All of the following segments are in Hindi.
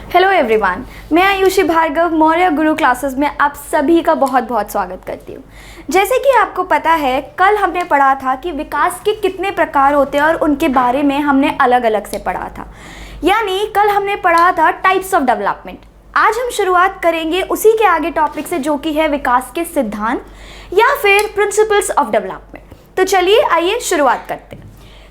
हेलो एवरीवन, मैं आयुषी भार्गव मौर्य गुरु क्लासेस में आप सभी का बहुत बहुत स्वागत करती हूँ। जैसे कि आपको पता है, कल हमने पढ़ा था कि विकास के कितने प्रकार होते हैं और उनके बारे में हमने अलग अलग से पढ़ा था। यानी कल हमने पढ़ा था टाइप्स ऑफ डेवलपमेंट। आज हम शुरुआत करेंगे उसी के आगे टॉपिक से, जो कि है विकास के सिद्धांत या फिर प्रिंसिपल्स ऑफ डेवलपमेंट। तो चलिए आइए शुरुआत करते हैं।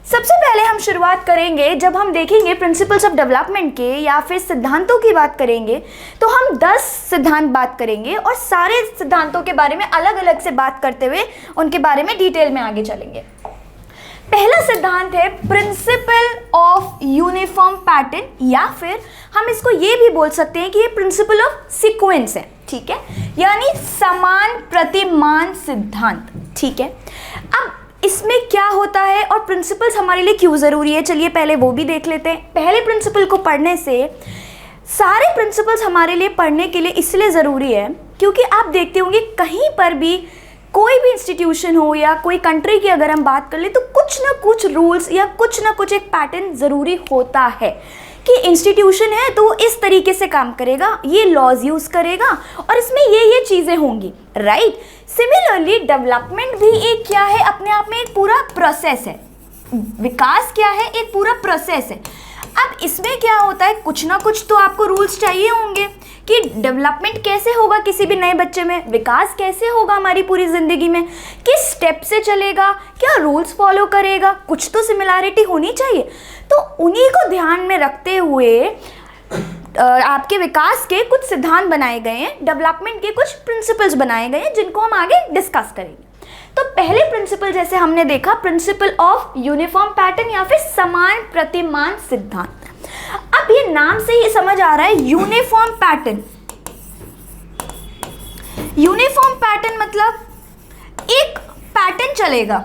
सबसे पहले हम शुरुआत करेंगे, जब हम देखेंगे प्रिंसिपल्स ऑफ डेवलपमेंट के या फिर सिद्धांतों की बात करेंगे तो हम 10 सिद्धांत बात करेंगे और सारे सिद्धांतों के बारे में अलग अलग से बात करते हुए उनके बारे में डिटेल में आगे चलेंगे। पहला सिद्धांत है प्रिंसिपल ऑफ यूनिफॉर्म पैटर्न, या फिर हम इसको ये भी बोल सकते हैं कि ये प्रिंसिपल ऑफ सीक्वेंस है। ठीक है, यानी समान प्रतिमान सिद्धांत। ठीक है, अब इसमें क्या होता है और प्रिंसिपल्स हमारे लिए क्यों ज़रूरी है, चलिए पहले वो भी देख लेते हैं। पहले प्रिंसिपल को पढ़ने से, सारे प्रिंसिपल्स हमारे लिए पढ़ने के लिए इसलिए ज़रूरी है क्योंकि आप देखते होंगे कहीं पर भी कोई भी इंस्टीट्यूशन हो या कोई कंट्री की अगर हम बात कर ले तो कुछ ना कुछ रूल्स या कुछ ना कुछ एक पैटर्न ज़रूरी होता है कि इंस्टीट्यूशन है तो वो इस तरीके से काम करेगा, ये लॉज यूज़ करेगा और इसमें ये चीज़ें होंगी, राइट। सिमिलरली डेवलपमेंट भी एक क्या है, अपने आप में एक पूरा प्रोसेस है। विकास क्या है, एक पूरा प्रोसेस है। अब इसमें क्या होता है, कुछ ना कुछ तो आपको रूल्स चाहिए होंगे कि डेवलपमेंट कैसे होगा किसी भी नए बच्चे में, विकास कैसे होगा हमारी पूरी ज़िंदगी में, किस स्टेप से चलेगा, क्या रूल्स फॉलो करेगा, कुछ तो सिमिलैरिटी होनी चाहिए। तो उन्हीं को ध्यान में रखते हुए आपके विकास के कुछ सिद्धांत बनाए गए हैं, डेवलपमेंट के कुछ प्रिंसिपल्स बनाए गए हैं जिनको हम आगे डिस्कस करेंगे। तो पहले प्रिंसिपल जैसे हमने देखा, प्रिंसिपल ऑफ यूनिफॉर्म पैटर्न या फिर समान प्रतिमान सिद्धांत। अब ये नाम से ही समझ आ रहा है यूनिफॉर्म पैटर्न। यूनिफॉर्म पैटर्न मतलब एक पैटर्न चलेगा,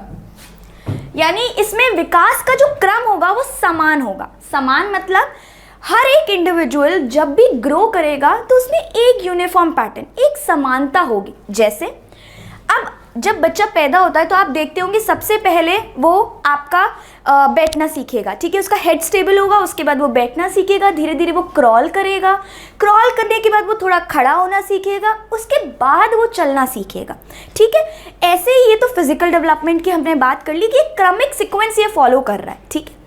यानी इसमें विकास का जो क्रम होगा वो समान होगा। समान मतलब हर एक इंडिविजुअल जब भी ग्रो करेगा तो उसमें एक यूनिफॉर्म पैटर्न, एक समानता होगी। जैसे अब जब बच्चा पैदा होता है तो आप देखते होंगे सबसे पहले वो आपका बैठना सीखेगा, ठीक है, उसका हेड स्टेबल होगा, उसके बाद वो बैठना सीखेगा, धीरे धीरे वो क्रॉल करेगा, क्रॉल करने के बाद वो थोड़ा खड़ा होना सीखेगा, उसके बाद वो चलना सीखेगा। ठीक है, ऐसे ही ये तो फिजिकल डेवलपमेंट की हमने बात कर ली कि एक क्रमिक सीक्वेंस ये फॉलो कर रहा है। ठीक है,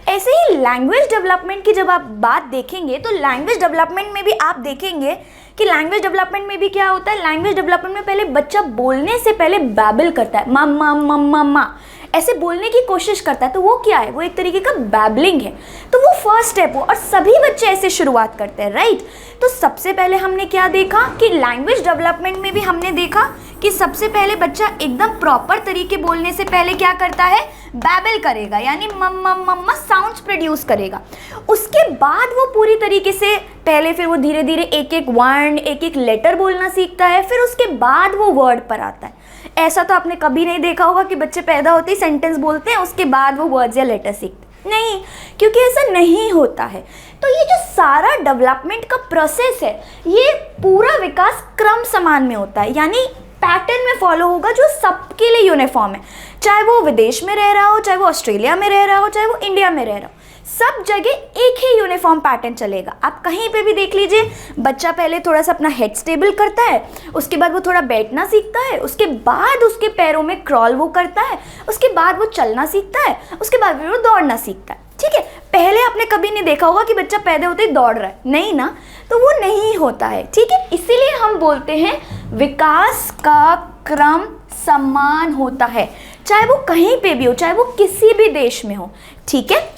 ऐसे ही लैंग्वेज डेवलपमेंट की जब आप बात देखेंगे तो लैंग्वेज डेवलपमेंट में भी आप देखेंगे कि लैंग्वेज डेवलपमेंट में भी क्या होता है, लैंग्वेज डेवलपमेंट में पहले बच्चा बोलने से पहले बैबल करता है, मम्मा मम्मा मा ऐसे बोलने की कोशिश करता है। तो वो क्या है, वो एक तरीके का बैबलिंग है। तो वो फर्स्ट स्टेप हो और सभी बच्चे ऐसे शुरुआत करते हैं, राइट। तो सबसे पहले हमने क्या देखा कि लैंग्वेज डेवलपमेंट में भी हमने देखा कि सबसे पहले बच्चा एकदम प्रॉपर तरीके बोलने से पहले क्या करता है, बैबल करेगा, यानी मम्मा मम्मा साउंड्स प्रोड्यूस करेगा। उसके बाद वो पूरी तरीके से पहले फिर वो धीरे धीरे एक एक वर्ण, एक एक लेटर बोलना सीखता है, फिर उसके बाद वो वर्ड पर आता है। ऐसा तो आपने कभी नहीं देखा होगा कि बच्चे पैदा होते ही सेंटेंस बोलते हैं उसके बाद वो वर्ड्स या लेटर सीखते, नहीं, क्योंकि ऐसा नहीं होता है। तो ये जो सारा डेवलपमेंट का प्रोसेस है, ये पूरा विकास क्रम समान में होता है, यानी पैटर्न में फॉलो होगा जो सबके लिए यूनिफॉर्म है। चाहे वो विदेश में रह रहा हो, चाहे वो ऑस्ट्रेलिया में रह रहा हो, चाहे वो इंडिया में रह रहा हो, सब जगह एक ही यूनिफॉर्म पैटर्न चलेगा। आप कहीं पे भी देख लीजिए, बच्चा पहले थोड़ा सा अपना हेड स्टेबल करता है, उसके बाद वो थोड़ा बैठना सीखता है, उसके बाद उसके पैरों में क्रॉल वो करता है, उसके बाद वो चलना सीखता है, उसके बाद फिर वो दौड़ना सीखता है। ठीक है, पहले आपने कभी नहीं देखा होगा कि बच्चा पैदा होते ही दौड़ रहा है, नहीं ना, तो वो नहीं होता है। ठीक है, इसीलिए हम बोलते हैं विकास का क्रम समान होता है, चाहे वो कहीं पे भी हो, चाहे वो किसी भी देश में हो। ठीक है,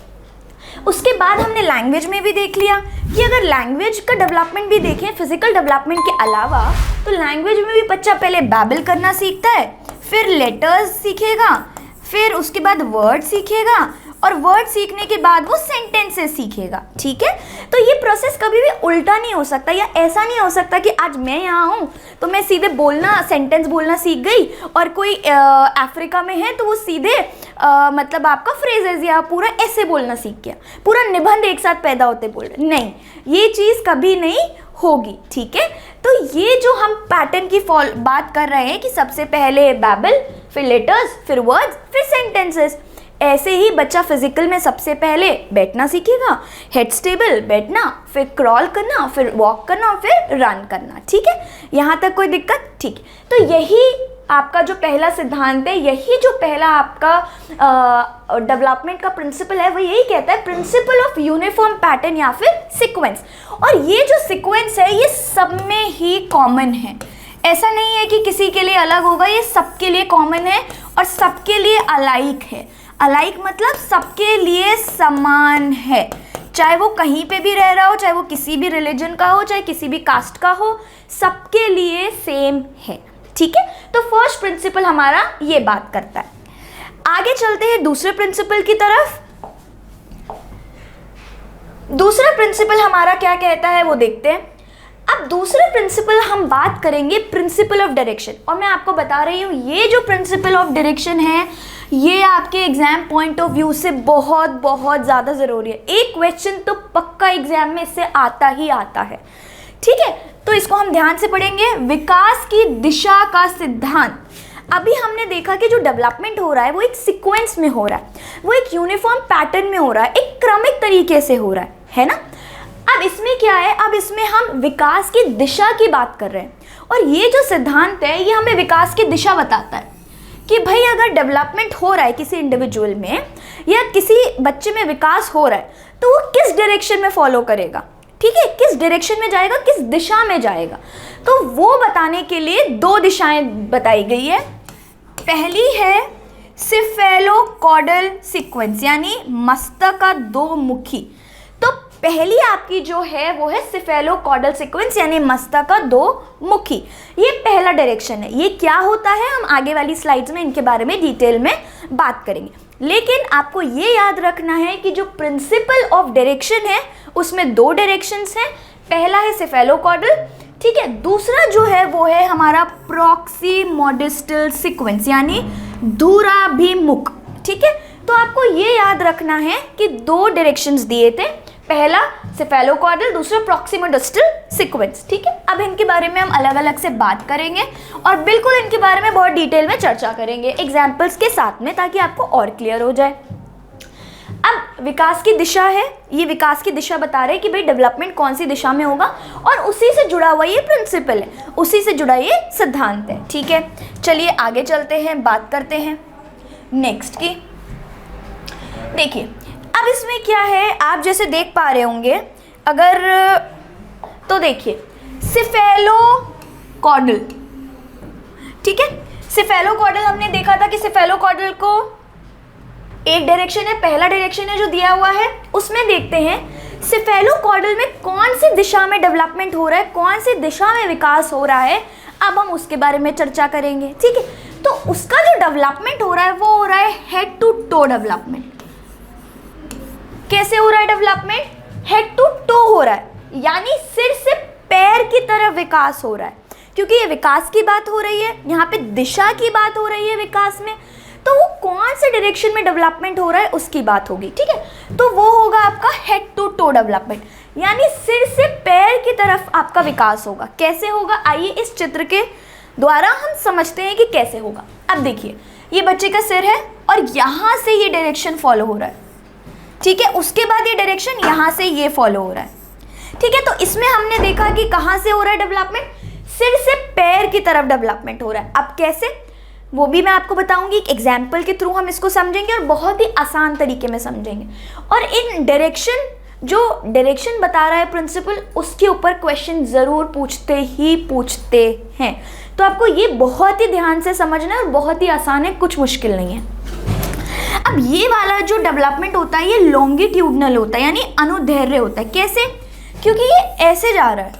उसके बाद हमने लैंग्वेज में भी देख लिया कि अगर लैंग्वेज का डेवलपमेंट भी देखें फिजिकल डेवलपमेंट के अलावा, तो लैंग्वेज में भी बच्चा पहले बैबल करना सीखता है, फिर लेटर्स सीखेगा, फिर उसके बाद वर्ड सीखेगा और वर्ड सीखने के बाद वो सेंटेंसेस सीखेगा। ठीक है, तो ये प्रोसेस कभी भी उल्टा नहीं हो सकता, या ऐसा नहीं हो सकता कि आज मैं यहाँ हूँ तो मैं सीधे बोलना, सेंटेंस बोलना सीख गई और कोई अफ्रीका में है तो वो सीधे मतलब आपका फ्रेजेस या पूरा ऐसे बोलना सीख गया, पूरा निबंध एक साथ पैदा होते बोल रहे, नहीं, ये चीज़ कभी नहीं होगी। ठीक है, तो ये जो हम पैटर्न की बात कर रहे हैं कि सबसे पहले बैबल, फिर लेटर्स, फिर वर्ड्स, फिर सेंटेंसेस, ऐसे ही बच्चा फिजिकल में सबसे पहले बैठना सीखेगा, हेड स्टेबल बैठना, फिर क्रॉल करना, फिर वॉक करना और फिर रन करना। ठीक है, यहाँ तक कोई दिक्कत? ठीक है, तो यही आपका जो पहला सिद्धांत है, यही जो पहला आपका डेवलपमेंट का प्रिंसिपल है, वो यही कहता है प्रिंसिपल ऑफ यूनिफॉर्म पैटर्न या फिर सीक्वेंस। और ये जो सीक्वेंस है ये सब में ही कॉमन है, ऐसा नहीं है कि किसी के लिए अलग होगा, ये सबके लिए कॉमन है और सबके लिए अलाइक है। अलाइक मतलब सबके लिए समान है, चाहे वो कहीं पे भी रह रहा हो, चाहे वो किसी भी रिलीजन का हो, चाहे किसी भी कास्ट का हो, सबके लिए सेम है। ठीक है, तो फर्स्ट प्रिंसिपल हमारा ये बात करता है। आगे चलते हैं दूसरे प्रिंसिपल की तरफ। दूसरा प्रिंसिपल हमारा क्या कहता है वो देखते हैं। अब दूसरे प्रिंसिपल हम बात करेंगे प्रिंसिपल ऑफ डायरेक्शन, और मैं आपको बता रही हूँ ये जो प्रिंसिपल ऑफ डायरेक्शन है ये आपके एग्जाम पॉइंट ऑफ व्यू से बहुत बहुत ज़्यादा ज़रूरी है। एक क्वेश्चन तो पक्का एग्जाम में इससे आता ही आता है। ठीक है, तो इसको हम ध्यान से पढ़ेंगे। विकास की दिशा का सिद्धांत। अभी हमने देखा कि जो डेवलपमेंट हो रहा है वो एक सीक्वेंस में हो रहा है, वो एक यूनिफॉर्म पैटर्न में हो रहा है, एक क्रमिक तरीके से हो रहा है ना। अब इसमें क्या है, अब इसमें हम विकास की दिशा की बात कर रहे हैं, और ये जो सिद्धांत है ये हमें विकास की दिशा बताता है कि भाई अगर डेवलपमेंट हो रहा है किसी इंडिविजुअल में या किसी बच्चे में विकास हो रहा है तो वो किस डायरेक्शन में फॉलो करेगा। ठीक है, किस डायरेक्शन में जाएगा, किस दिशा में जाएगा, तो वो बताने के लिए दो दिशाएं बताई गई है। पहली है सिफेलोकॉडल सीक्वेंस, यानी मस्तक का दो मुखी। तो पहली आपकी जो है वो है सिफेलोकॉडल सीक्वेंस, यानी मस्तक का दो मुखी। ये पहला डायरेक्शन है। ये क्या होता है हम आगे वाली स्लाइड्स में इनके बारे में डिटेल में बात करेंगे, लेकिन आपको ये याद रखना है कि जो प्रिंसिपल ऑफ डायरेक्शन है उसमें दो डायरेक्शंस हैं। पहला है सिफेलोकॉडल, ठीक है, दूसरा जो है वो है हमारा प्रॉक्सिमोडिस्टल सीक्वेंस, यानी दूराभिमुख। ठीक है, तो आपको ये याद रखना है कि दो डायरेक्शंस दिए थे, पहला सिफेलोकॉडल, दूसरा प्रॉक्सिमोडिस्टल सीक्वेंस। ठीक है, अब इनके बारे में हम अलग अलग से बात करेंगे और बिल्कुल इनके बारे में बहुत डिटेल में चर्चा करेंगे एग्जाम्पल्स के साथ में, ताकि आपको और क्लियर हो जाए। अब विकास की दिशा है, ये विकास की दिशा बता रहे हैं कि भाई डेवलपमेंट कौन सी दिशा में होगा, और उसी से जुड़ा हुआ ये प्रिंसिपल है, उसी से जुड़ा ये सिद्धांत है। ठीक है, चलिए आगे चलते हैं, बात करते हैं नेक्स्ट की। देखिए अब इसमें क्या है, आप जैसे देख पा रहे होंगे अगर, तो देखिए सिफेलोकॉडल, ठीक है, सिफेलोकॉडल हमने देखा था कि सिफेलोकॉडल को एक डायरेक्शन है, पहला डायरेक्शन है जो दिया हुआ है, उसमें देखते हैं सिफेलोकॉडल में कौन सी दिशा में डेवलपमेंट हो रहा है, कौन सी दिशा में विकास हो रहा है। अब हम उसके बारे में चर्चा करेंगे। ठीक है, तो उसका जो डेवलपमेंट हो रहा है वो हो रहा है हेड टू टो डेवलपमेंट। कैसे हो रहा है डेवलपमेंट? हेड टू टो हो रहा है, यानी सिर से पैर की तरफ विकास हो रहा है। क्योंकि ये विकास की बात हो रही है, यहाँ पे दिशा की बात हो रही है विकास में, तो वो कौन से डायरेक्शन में डेवलपमेंट हो रहा है उसकी बात होगी। ठीक है, तो वो होगा आपका हेड टू टो डेवलपमेंट, यानी सिर से पैर की तरफ आपका विकास होगा। कैसे होगा, आइए इस चित्र के द्वारा हम समझते हैं कि कैसे होगा। अब देखिए ये बच्चे का सिर है और यहाँ से ये डायरेक्शन फॉलो हो रहा है। ठीक है, उसके बाद ये डायरेक्शन यहाँ से ये फॉलो हो रहा है। ठीक है, तो इसमें हमने देखा कि कहाँ से हो रहा है डेवलपमेंट, सिर से पैर की तरफ डेवलपमेंट हो रहा है। अब कैसे, वो भी मैं आपको बताऊंगी, एक एग्जाम्पल के थ्रू हम इसको समझेंगे और बहुत ही आसान तरीके में समझेंगे। और इन डायरेक्शन, जो डायरेक्शन बता रहा है प्रिंसिपल, उसके ऊपर क्वेश्चन ज़रूर पूछते हैं। तो आपको ये बहुत ही ध्यान से समझना है और बहुत ही आसान है, कुछ मुश्किल नहीं है। अब ये वाला जो डेवलपमेंट होता है ये लॉन्गिट्यूडनल होता है, यानी अनुदैर्घ्य होता है। कैसे? क्योंकि ये ऐसे जा रहा है,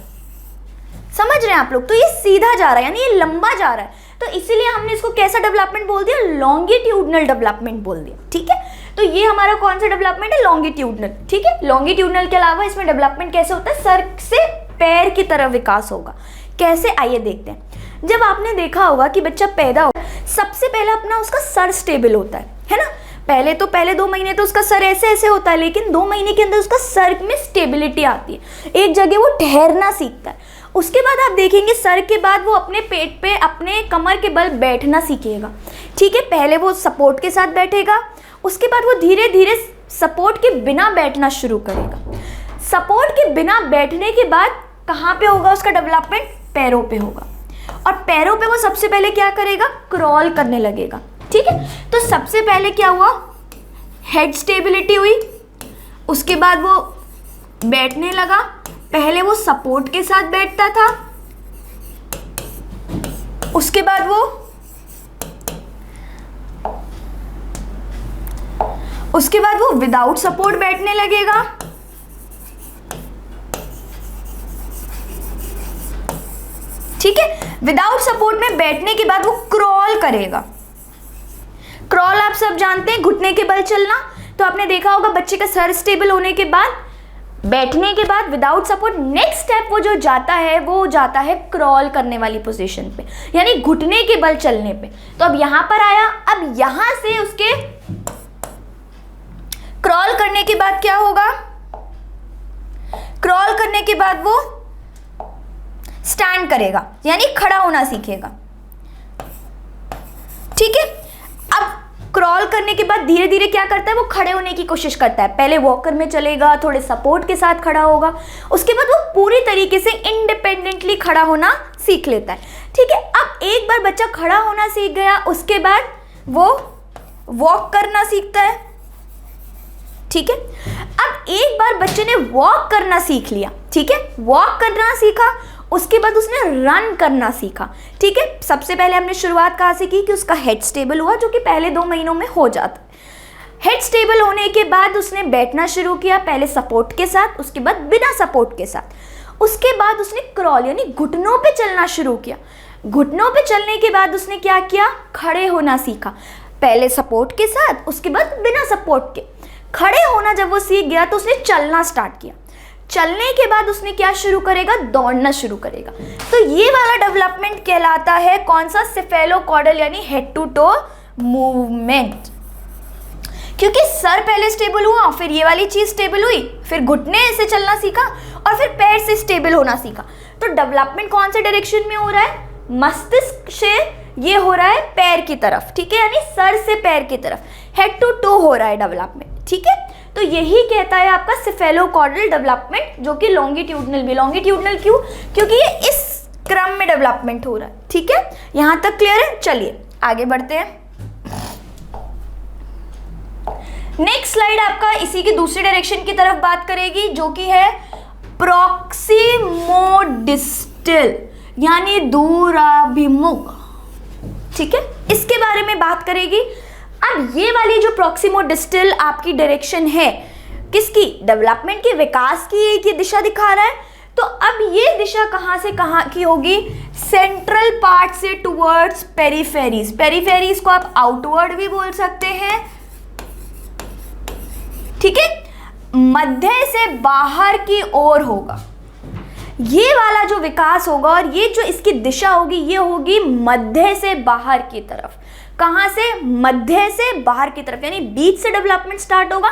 समझ रहे हैं आप लोग, तो ये सीधा जा रहा है, यानी ये लंबा जा रहा है, तो इसीलिए हमने इसको कैसा डेवलपमेंट बोल दिया, लॉन्गिट्यूडनल डेवलपमेंट बोल दिया। ठीक है, तो ये हमारा कौन सा डेवलपमेंट है, लॉन्गिट्यूडनल। ठीक है, लॉन्गिट्यूडनल के अलावा इसमें डेवलपमेंट कैसे होता है, सर से पैर की तरफ विकास होगा। कैसे, आइए देखते हैं। जब आपने देखा होगा कि बच्चा पैदा हो, सबसे पहले अपना उसका सर स्टेबल होता है ना। पहले 2 महीने तो उसका सर ऐसे ऐसे होता है, लेकिन 2 महीने के अंदर उसका सर में स्टेबिलिटी आती है, एक जगह वो ठहरना सीखता है। उसके बाद आप देखेंगे सर के बाद वो अपने पेट पे, अपने कमर के बल बैठना सीखेगा। ठीक है, पहले वो सपोर्ट के साथ बैठेगा, उसके बाद वो धीरे धीरे सपोर्ट के बिना बैठना शुरू करेगा। सपोर्ट के बिना बैठने के बाद कहाँ पे होगा उसका डेवलपमेंट? पैरों पे होगा। और पैरों पे वो सबसे पहले क्या करेगा? क्रॉल करने लगेगा। ठीक है, तो सबसे पहले क्या हुआ? हेड स्टेबिलिटी हुई, उसके बाद वो बैठने लगा। पहले वो सपोर्ट के साथ बैठता था, उसके बाद वो विदाउट सपोर्ट बैठने लगेगा। ठीक है, विदाउट सपोर्ट में बैठने के बाद वो क्रॉल करेगा। क्रॉल आप सब जानते हैं, घुटने के बल चलना। तो आपने देखा होगा बच्चे का सर स्टेबल होने के बाद, बैठने के बाद विदाउट सपोर्ट नेक्स्ट स्टेप वो जो जाता है वो जाता है क्रॉल करने वाली पोजीशन पे, यानी घुटने के बल चलने पे। तो अब यहां पर आया, अब यहां से उसके क्रॉल करने के बाद क्या होगा? क्रॉल करने के बाद वो स्टैंड करेगा, यानी खड़ा होना सीखेगा। ठीक है, अब क्रॉल करने के बाद धीरे धीरे क्या करता है? वो खड़े होने की कोशिश करता है। पहले वॉकर में चलेगा, थोड़े सपोर्ट के साथ खड़ा होगा, उसके बाद वो पूरी तरीके से इंडिपेंडेंटली खड़ा होना सीख लेता है। ठीक है, अब एक बार बच्चा खड़ा होना सीख गया, उसके बाद वो वॉक करना सीखता है। ठीक है, अब एक बार बच्चे ने वॉक करना सीख लिया, ठीक है, वॉक करना सीखा, उसके बाद उसने रन करना सीखा। ठीक है, सबसे पहले हमने शुरुआत कहाँ से की कि उसका हेड स्टेबल हुआ, जो कि पहले 2 महीनों में हो जाता है। हेड स्टेबल होने के बाद उसने बैठना शुरू किया, पहले सपोर्ट के साथ, उसके बाद बिना सपोर्ट के साथ। उसके बाद उसने क्रॉल यानी घुटनों पे चलना शुरू किया। घुटनों पे चलने के बाद उसने क्या किया? खड़े होना सीखा, पहले सपोर्ट के साथ, उसके बाद बिना सपोर्ट के। खड़े होना जब वो सीख गया तो उसने चलना स्टार्ट किया। चलने के बाद उसने क्या शुरू करेगा? दौड़ना शुरू करेगा। तो ये वाला डेवलपमेंट कहलाता है कौन सा? सेफेलोकॉर्डल यानी हेड टू टो मूवमेंट। क्योंकि सर पहले स्टेबल हुआ, फिर ये वाली चीज स्टेबल हुई, फिर घुटने से चलना सीखा और फिर पैर से स्टेबल होना सीखा। तो डेवलपमेंट कौन से डायरेक्शन में हो रहा है? मस्तिष्क से ये हो रहा है पैर की तरफ। ठीक है, यानी सर से पैर की तरफ, हेड टू टो हो रहा है डेवलपमेंट। ठीक है, तो यही कहता है आपका सेफेलोकॉर्डल डेवलपमेंट, जो कि लॉन्गिट्यूडनल भी। लॉन्गिट्यूडनल क्यों? क्योंकि ये इस क्रम में डेवलपमेंट हो रहा है। ठीक है, यहां तक क्लियर है? चलिए आगे बढ़ते हैं। नेक्स्ट स्लाइड आपका इसी की दूसरी डायरेक्शन की तरफ बात करेगी, जो कि है प्रॉक्सिमोडिस्टल यानी दूराभिमुख। ठीक है, इसके बारे में बात करेगी। अब ये वाली जो प्रॉक्सिमोडिस्टल आपकी डायरेक्शन है, किसकी? डेवलपमेंट की, विकास की एक ये दिशा दिखा रहा है। तो अब ये दिशा कहां से कहां की होगी? सेंट्रल पार्ट से टुवर्ड्स पेरिफेरीज। पेरिफेरीज को आप आउटवर्ड भी बोल सकते हैं। ठीक है, मध्य से बाहर की ओर होगा ये वाला जो विकास होगा, और ये जो इसकी दिशा होगी ये होगी मध्य से बाहर की तरफ। कहां से? मध्य से बाहर की तरफ, यानी बीच से डेवलपमेंट स्टार्ट होगा,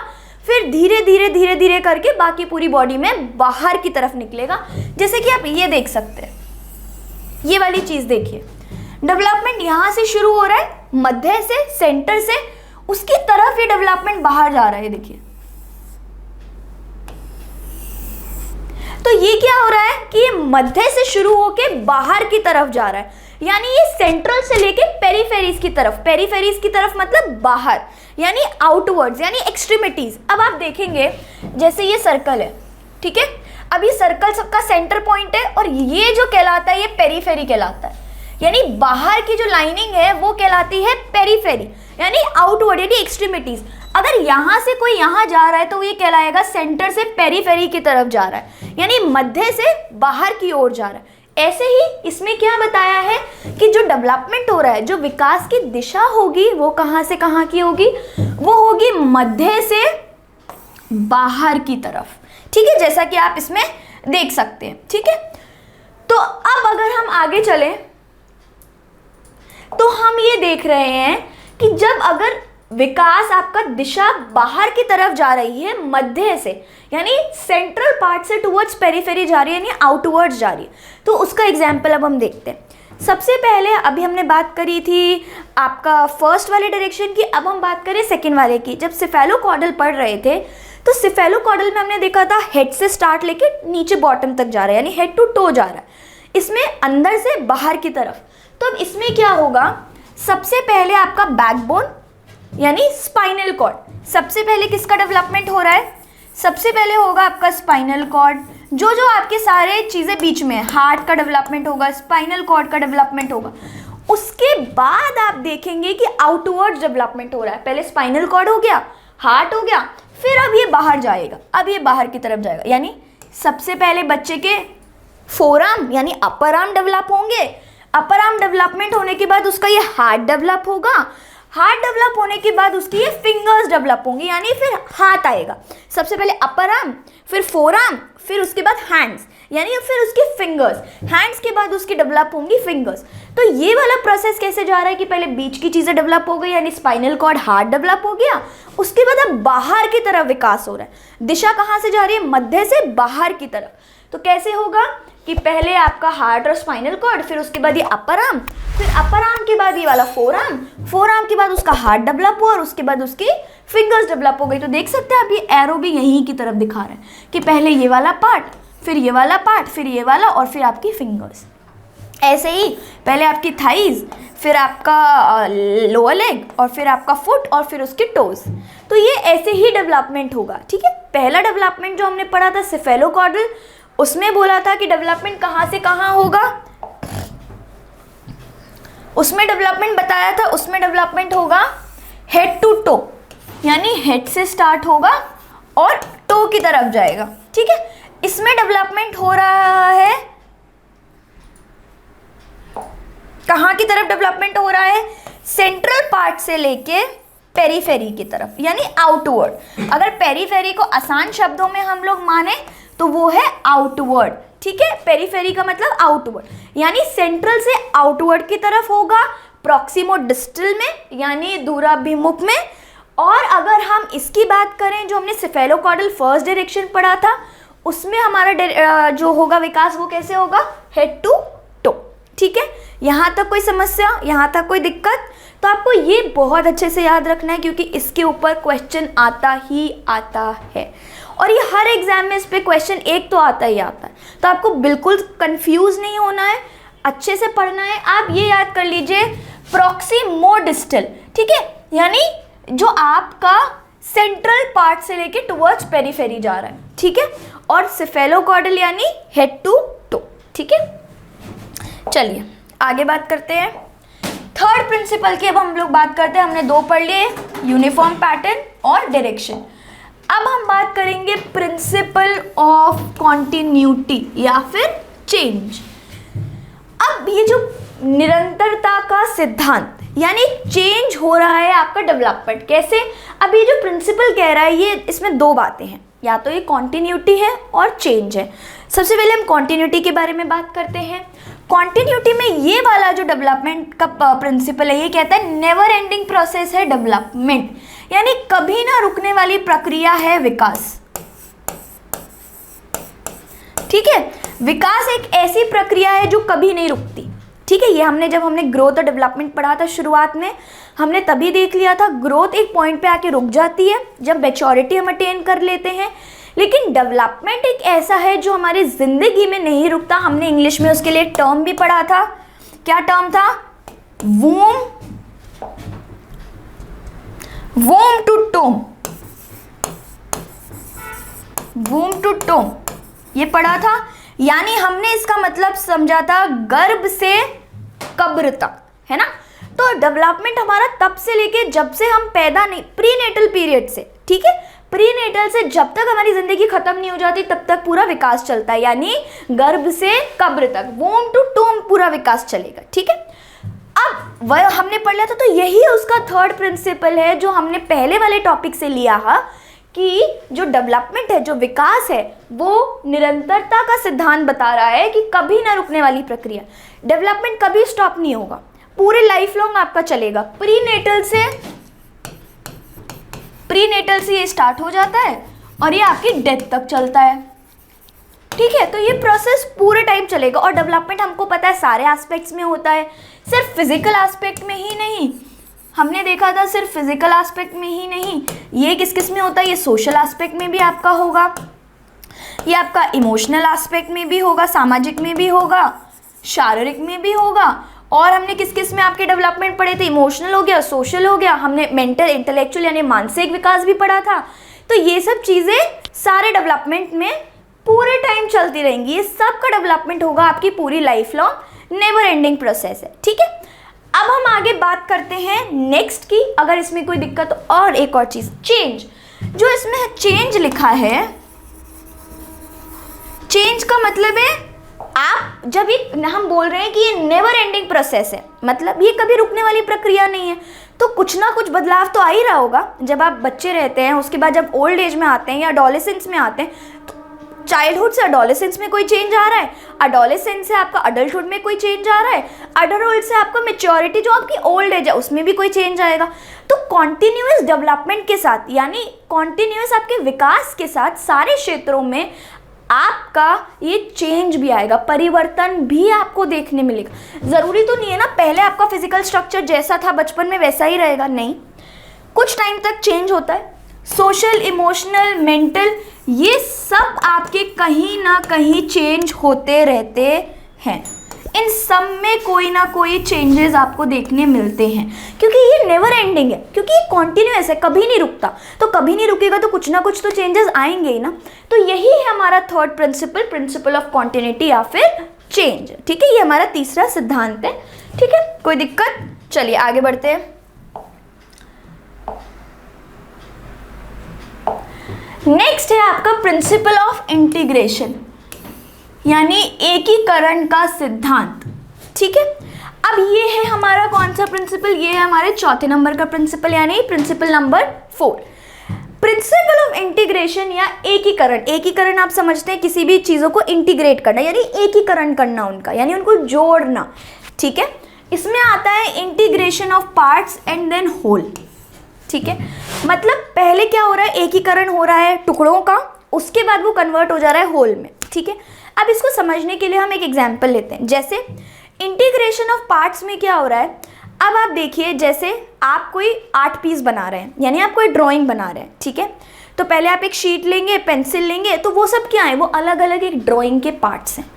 फिर धीरे धीरे धीरे धीरे करके बाकी पूरी बॉडी में बाहर की तरफ निकलेगा। जैसे कि आप ये देख सकते हैं, ये वाली चीज देखिए, डेवलपमेंट यहां से शुरू हो रहा है, मध्य से, सेंटर से, उसकी तरफ ये डेवलपमेंट बाहर जा रहा है। देखिए, तो ये क्या हो रहा है कि ये मध्य से शुरू होके बाहर की तरफ जा रहा है, यानी ये सेंट्रल से लेके पेरिफेरीज की तरफ। पेरिफेरीज की तरफ मतलब बाहर, यानी आउटवर्ड्स, यानी एक्सट्रीमिटीज। अब आप देखेंगे जैसे ये सर्कल है, ठीक है, अब ये सर्कल सबका सेंटर पॉइंट है, और ये जो कहलाता है ये पेरिफेरी कहलाता है, यानी बाहर की जो लाइनिंग है वो कहलाती है पेरिफेरी, यानी आउटवर्ड यानी एक्सट्रीमिटीज। अगर यहां से कोई यहां जा रहा है तो ये कहलाएगा सेंटर से पेरिफेरी की तरफ जा रहा है, यानी मध्य से बाहर की ओर जा रहा है। ऐसे ही इसमें क्या बताया है कि जो डेवलपमेंट हो रहा है, जो विकास की दिशा होगी, वो कहां से कहां की होगी? वो होगी मध्य से बाहर की तरफ। ठीक है, जैसा कि आप इसमें देख सकते हैं। ठीक है, तो अब अगर हम आगे चलें तो हम ये देख रहे हैं कि जब अगर विकास आपका दिशा बाहर की तरफ जा रही है, मध्य से, यानी सेंट्रल पार्ट से टुवर्ड्स पेरिफेरी जा रही है, यानी आउटवर्ड्स जा रही है, तो उसका एग्जाम्पल अब हम देखते हैं। सबसे पहले अभी हमने बात करी थी आपका फर्स्ट वाले डायरेक्शन की, अब हम बात करें सेकेंड वाले की। जब सिफेलोकॉर्डल पढ़ रहे थे तो सिफेलोकॉर्डल में हमने देखा था हेड से स्टार्ट लेके नीचे बॉटम तक जा रहा है, यानी हेड टू टो जा रहा है, इसमें अंदर से बाहर की तरफ। तो अब इसमें क्या होगा, सबसे पहले आपका बैकबोन यानी स्पाइनल कॉर्ड, सबसे पहले किसका डेवलपमेंट हो रहा है, सबसे पहले होगा आपका स्पाइनल कॉर्ड, जो आपके सारे चीज़ें बीच में, हार्ट का डेवलपमेंट होगा, स्पाइनल कॉर्ड का डेवलपमेंट होगा। उसके बाद आप देखेंगे कि आउटवर्ड डेवलपमेंट हो रहा है। पहले स्पाइनल कॉर्ड हो गया, हार्ट हो गया, फिर अब ये बाहर जाएगा, अब ये बाहर की तरफ जाएगा। यानी सबसे पहले बच्चे के फोर आर्म यानी अपर आर्म डेवलप होंगे, अपर आर्म डेवलपमेंट होने के बाद उसका ये हार्ट डेवलप होगा, हार्ट डेवलप होने के बाद उसकी ये फिंगर्स डेवलप होंगी, यानी फिर हाथ आएगा। सबसे पहले अपर आर्म, फिर फोर आर्म, फिर उसके बाद हैंड्स, यानी फिर उसकी फिंगर्स, हैंड्स के बाद उसकी डेवलप होंगी फिंगर्स। तो ये वाला प्रोसेस कैसे जा रहा है कि पहले बीच की चीज़ें डेवलप हो गई, यानी स्पाइनल कॉर्ड, हार्ट डेवलप हो गया, उसके बाद अब बाहर की तरफ विकास हो रहा है। दिशा कहाँ से जा रही है, मध्य से बाहर की तरफ। तो कैसे होगा कि पहले आपका हार्ट और स्पाइनल कॉर्ड, फिर उसके बाद ये अपर आर्म, फिर अपर आर्म के बाद ये वाला फोर आर्म, फोर आर्म के बाद उसका हार्ट डेवलप हुआ और उसके बाद उसकी फिंगर्स डेवलप हो गई। तो देख सकते हैं आप, ये एरो भी यहीं की तरफ दिखा रहा है कि पहले ये वाला पार्ट, फिर ये वाला पार्ट, फिर ये वाला, और फिर आपकी फिंगर्स। ऐसे ही पहले आपकी थाइज, फिर आपका लोअर लेग, और फिर आपका फुट, और फिर उसके टोज। तो ये ऐसे ही डेवलपमेंट होगा। ठीक है, पहला डेवलपमेंट जो हमने पढ़ा था सिफेलोकॉर्डल, उसमें बोला था कि डेवलपमेंट कहाँ से कहाँ होगा, उसमें डेवलपमेंट बताया था, उसमें डेवलपमेंट होगा हेड टू टो, यानी हेड से स्टार्ट होगा और टो की तरफ जाएगा। ठीक है, इसमें डेवलपमेंट हो रहा है, कहाँ की तरफ डेवलपमेंट हो रहा है, सेंट्रल पार्ट से लेके पेरीफेरी की तरफ, यानी आउटवर्ड। अगर पेरीफेरी को आसान शब्दों में हम लोग माने तो वो है आउटवर्ड। ठीक है, पेरीफेरी का मतलब आउटवर्ड, यानी सेंट्रल से आउटवर्ड की तरफ होगा, प्रॉक्सिमो डिस्टल में यानी दूराभिमुख में। और अगर हम इसकी बात करें, जो हमने सिफेलोकॉर्डल फर्स्ट डायरेक्शन पढ़ा था, उसमें हमारा जो होगा विकास वो कैसे होगा, हेड टू टो। ठीक है, यहाँ तक कोई समस्या, यहाँ तक कोई दिक्कत? तो आपको ये बहुत अच्छे से याद रखना है, क्योंकि इसके ऊपर क्वेश्चन आता ही आता है, और ये हर एग्जाम में इस पे क्वेश्चन एक तो आता ही आता है। तो आपको बिल्कुल कंफ्यूज नहीं होना है, अच्छे से पढ़ना है। आप ये याद कर लीजिए, प्रॉक्सिमो डिस्टल, ठीक है, यानी जो आपका सेंट्रल पार्ट से लेके टुवर्ड्स पेरीफेरी जा रहा है। ठीक है, और सिफेलोकॉर्डल यानी हेड टू टो। ठीक है, चलिए आगे बात करते हैं। थर्ड प्रिंसिपल की अब हम लोग बात करते हैं। हमने दो पढ़ लिए, यूनिफॉर्म पैटर्न और डायरेक्शन। अब हम बात करेंगे प्रिंसिपल ऑफ कॉन्टिन्यूटी या फिर चेंज। अब ये जो निरंतरता का सिद्धांत, यानी चेंज हो रहा है आपका डेवलपमेंट, कैसे? अब ये जो प्रिंसिपल कह रहा है, ये इसमें दो बातें हैं, या तो ये कॉन्टिन्यूटी है और चेंज है। सबसे पहले हम कॉन्टिन्यूटी के बारे में बात करते हैं। कॉन्टिन्यूटी में ये वाला जो डेवलपमेंट का प्रिंसिपल है, ये कहता है नेवर एंडिंग प्रोसेस है डेवलपमेंट, यानी कभी ना रुकने वाली प्रक्रिया है विकास। ठीक है, विकास एक ऐसी प्रक्रिया है जो कभी नहीं रुकती। ठीक है, ये जब हमने ग्रोथ और डेवलपमेंट पढ़ा था शुरुआत में, हमने तभी देख लिया था ग्रोथ एक पॉइंट पे आके रुक जाती है जब मैच्योरिटी हम अटेन कर लेते हैं, लेकिन डेवलपमेंट एक ऐसा है जो हमारी जिंदगी में नहीं रुकता। हमने इंग्लिश में उसके लिए टर्म भी पढ़ा था। क्या टर्म था? वूम टू टोम, वूम टू टोम ये पढ़ा था। यानी हमने इसका मतलब समझा था गर्भ से कब्र तक, है ना। तो डेवलपमेंट हमारा तब से लेके जब से हम पैदा नहीं, प्रीनेटल पीरियड से, ठीक है, प्रीनेटल से जब तक हमारी जिंदगी खत्म नहीं हो जाती तब तक पूरा विकास चलता है, यानी गर्भ से कब्र तक, वोम टू टोम पूरा विकास चलेगा। ठीक है, अब वह हमने पढ़ लिया था, तो यही उसका थर्ड प्रिंसिपल है जो हमने पहले वाले टॉपिक से लिया है कि जो डेवलपमेंट है, जो विकास है, वो निरंतरता का सिद्धांत बता रहा है कि कभी ना रुकने वाली प्रक्रिया। डेवलपमेंट कभी स्टॉप नहीं होगा, पूरे लाइफ लॉन्ग आपका चलेगा। प्रीनेटल से ये स्टार्ट हो जाता है और ये आपकी डेथ तक चलता है। ठीक है, तो ये प्रोसेस पूरे टाइम चलेगा। और डेवलपमेंट हमको पता है सारे एस्पेक्ट्स में होता है, सिर्फ फिजिकल एस्पेक्ट में ही नहीं। हमने देखा था सिर्फ फिजिकल एस्पेक्ट में ही नहीं, ये किस किस में होता है, ये सोशल एस्पेक्ट में भी आपका होगा, ये आपका इमोशनल एस्पेक्ट में भी होगा, सामाजिक में भी होगा, शारीरिक में भी होगा। और हमने किस किस में आपके डेवलपमेंट पढ़े थे, इमोशनल हो गया, सोशल हो गया, हमने मेंटल इंटेलेक्चुअल यानी मानसिक विकास भी पढ़ा था। तो ये सब चीज़ें सारे डेवलपमेंट में पूरे टाइम चलती रहेंगी, ये सब का डेवलपमेंट होगा आपकी पूरी life long, never ending process है। ठीक है, अब हम आगे बात करते हैं नेक्स्ट की, अगर इसमें कोई दिक्कत हो। और एक और चीज़, चेंज, जो इसमें चेंज लिखा है, चेंज का मतलब है आप जब ये हम बोल रहे हैं कि ये नेवर एंडिंग प्रोसेस है, मतलब ये कभी रुकने वाली प्रक्रिया नहीं है, तो कुछ ना कुछ बदलाव तो आ ही रहा होगा। जब आप बच्चे रहते हैं, उसके बाद जब ओल्ड एज में आते हैं या एडोलेसेंस में आते हैं, तो चाइल्डहुड से एडोलेसेंस में कोई चेंज आ रहा है, एडोलेसेंस से आपका अडल्टहुड में कोई चेंज आ रहा है, अडल्टहुड से आपका मेच्योरिटी जो आपकी ओल्ड एज है उसमें भी कोई चेंज आएगा। तो कॉन्टिन्यूअस डेवलपमेंट के साथ, यानी कॉन्टिन्यूअस आपके विकास के साथ सारे क्षेत्रों में आपका ये चेंज भी आएगा, परिवर्तन भी आपको देखने मिलेगा। ज़रूरी तो नहीं है ना पहले आपका फिजिकल स्ट्रक्चर जैसा था बचपन में वैसा ही रहेगा, नहीं, कुछ टाइम तक चेंज होता है। सोशल, इमोशनल, मेंटल, ये सब आपके कहीं ना कहीं चेंज होते रहते हैं। इन सब में कोई ना कोई चेंजेस आपको देखने मिलते हैं, क्योंकि ये नेवर एंडिंग है, क्योंकि ये कॉन्टिन्यूअस है, कभी नहीं रुकता। तो कभी नहीं रुकेगा तो कुछ ना कुछ तो चेंजेस आएंगे ही ना। तो यही है हमारा third principal, principle of continuity या फिर चेंज। ठीक है, ये हमारा तीसरा सिद्धांत है। ठीक है, कोई दिक्कत? चलिए आगे बढ़ते हैं। नेक्स्ट है आपका प्रिंसिपल ऑफ इंटीग्रेशन, यानी एकीकरण का सिद्धांत। ठीक है, अब ये है हमारा कौन सा प्रिंसिपल, ये है हमारे चौथे नंबर का प्रिंसिपल, यानी principle number 4, principle of integration या एकीकरण। एकीकरण आप समझते हैं किसी भी चीज़ों को इंटीग्रेट करना, यानी एकीकरण करना उनका, यानी उनको जोड़ना। ठीक है, इसमें आता है integration of parts and then whole. ठीक है, मतलब पहले क्या हो रहा है, एकीकरण हो रहा है टुकड़ों का, उसके बाद वो कन्वर्ट हो जा रहा है होल में। ठीक है, अब इसको समझने के लिए हम एक एग्जाम्पल लेते हैं। जैसे इंटीग्रेशन ऑफ पार्ट्स में क्या हो रहा है, अब आप देखिए, जैसे आप कोई आर्ट पीस बना रहे हैं, यानी आप कोई ड्राइंग बना रहे हैं। ठीक है, तो पहले आप एक शीट लेंगे, पेंसिल लेंगे, तो वो सब क्या है, वो अलग अलग एक ड्राइंग के पार्ट्स हैं।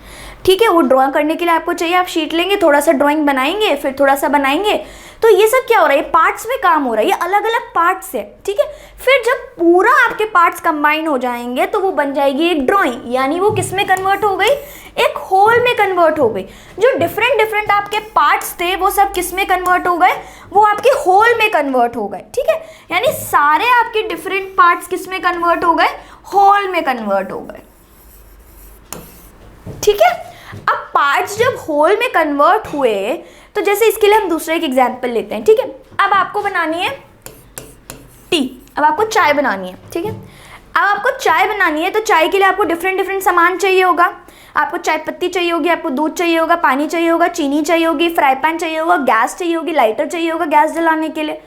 ठीक है, वो ड्रॉ करने के लिए आपको चाहिए, आप शीट लेंगे, थोड़ा सा ड्राइंग बनाएंगे, फिर थोड़ा सा बनाएंगे, तो ये सब क्या हो रहा है, ये पार्ट्स में काम हो रहा है, ये अलग अलग पार्ट्स है। ठीक है, फिर जब पूरा आपके पार्ट्स कंबाइन हो जाएंगे तो वो बन जाएगी एक ड्राइंग, यानी वो किस में कन्वर्ट हो गई, एक होल में कन्वर्ट हो गई। जो डिफरेंट डिफरेंट आपके पार्ट्स थे वो सब किस में कन्वर्ट हो गए, वो आपके होल में कन्वर्ट हो गए। ठीक है, यानी सारे आपके डिफरेंट पार्ट्स किस में कन्वर्ट हो गए, होल में कन्वर्ट हो गए। ठीक है, अब पार्ट्स जब होल में कन्वर्ट हुए, तो जैसे इसके लिए हम दूसरा एक एग्जांपल लेते हैं। ठीक है, अब आपको बनानी है टी, अब आपको चाय बनानी है। ठीक है, अब आपको चाय बनानी है, तो चाय के लिए आपको डिफरेंट डिफरेंट सामान चाहिए होगा। आपको चाय पत्ती चाहिए होगी, आपको दूध चाहिए होगा, पानी चाहिए होगा, चीनी चाहिए होगी, फ्राई पैन चाहिए होगा, गैस चाहिए होगी, लाइटर चाहिए होगा गैस जलाने के लिए।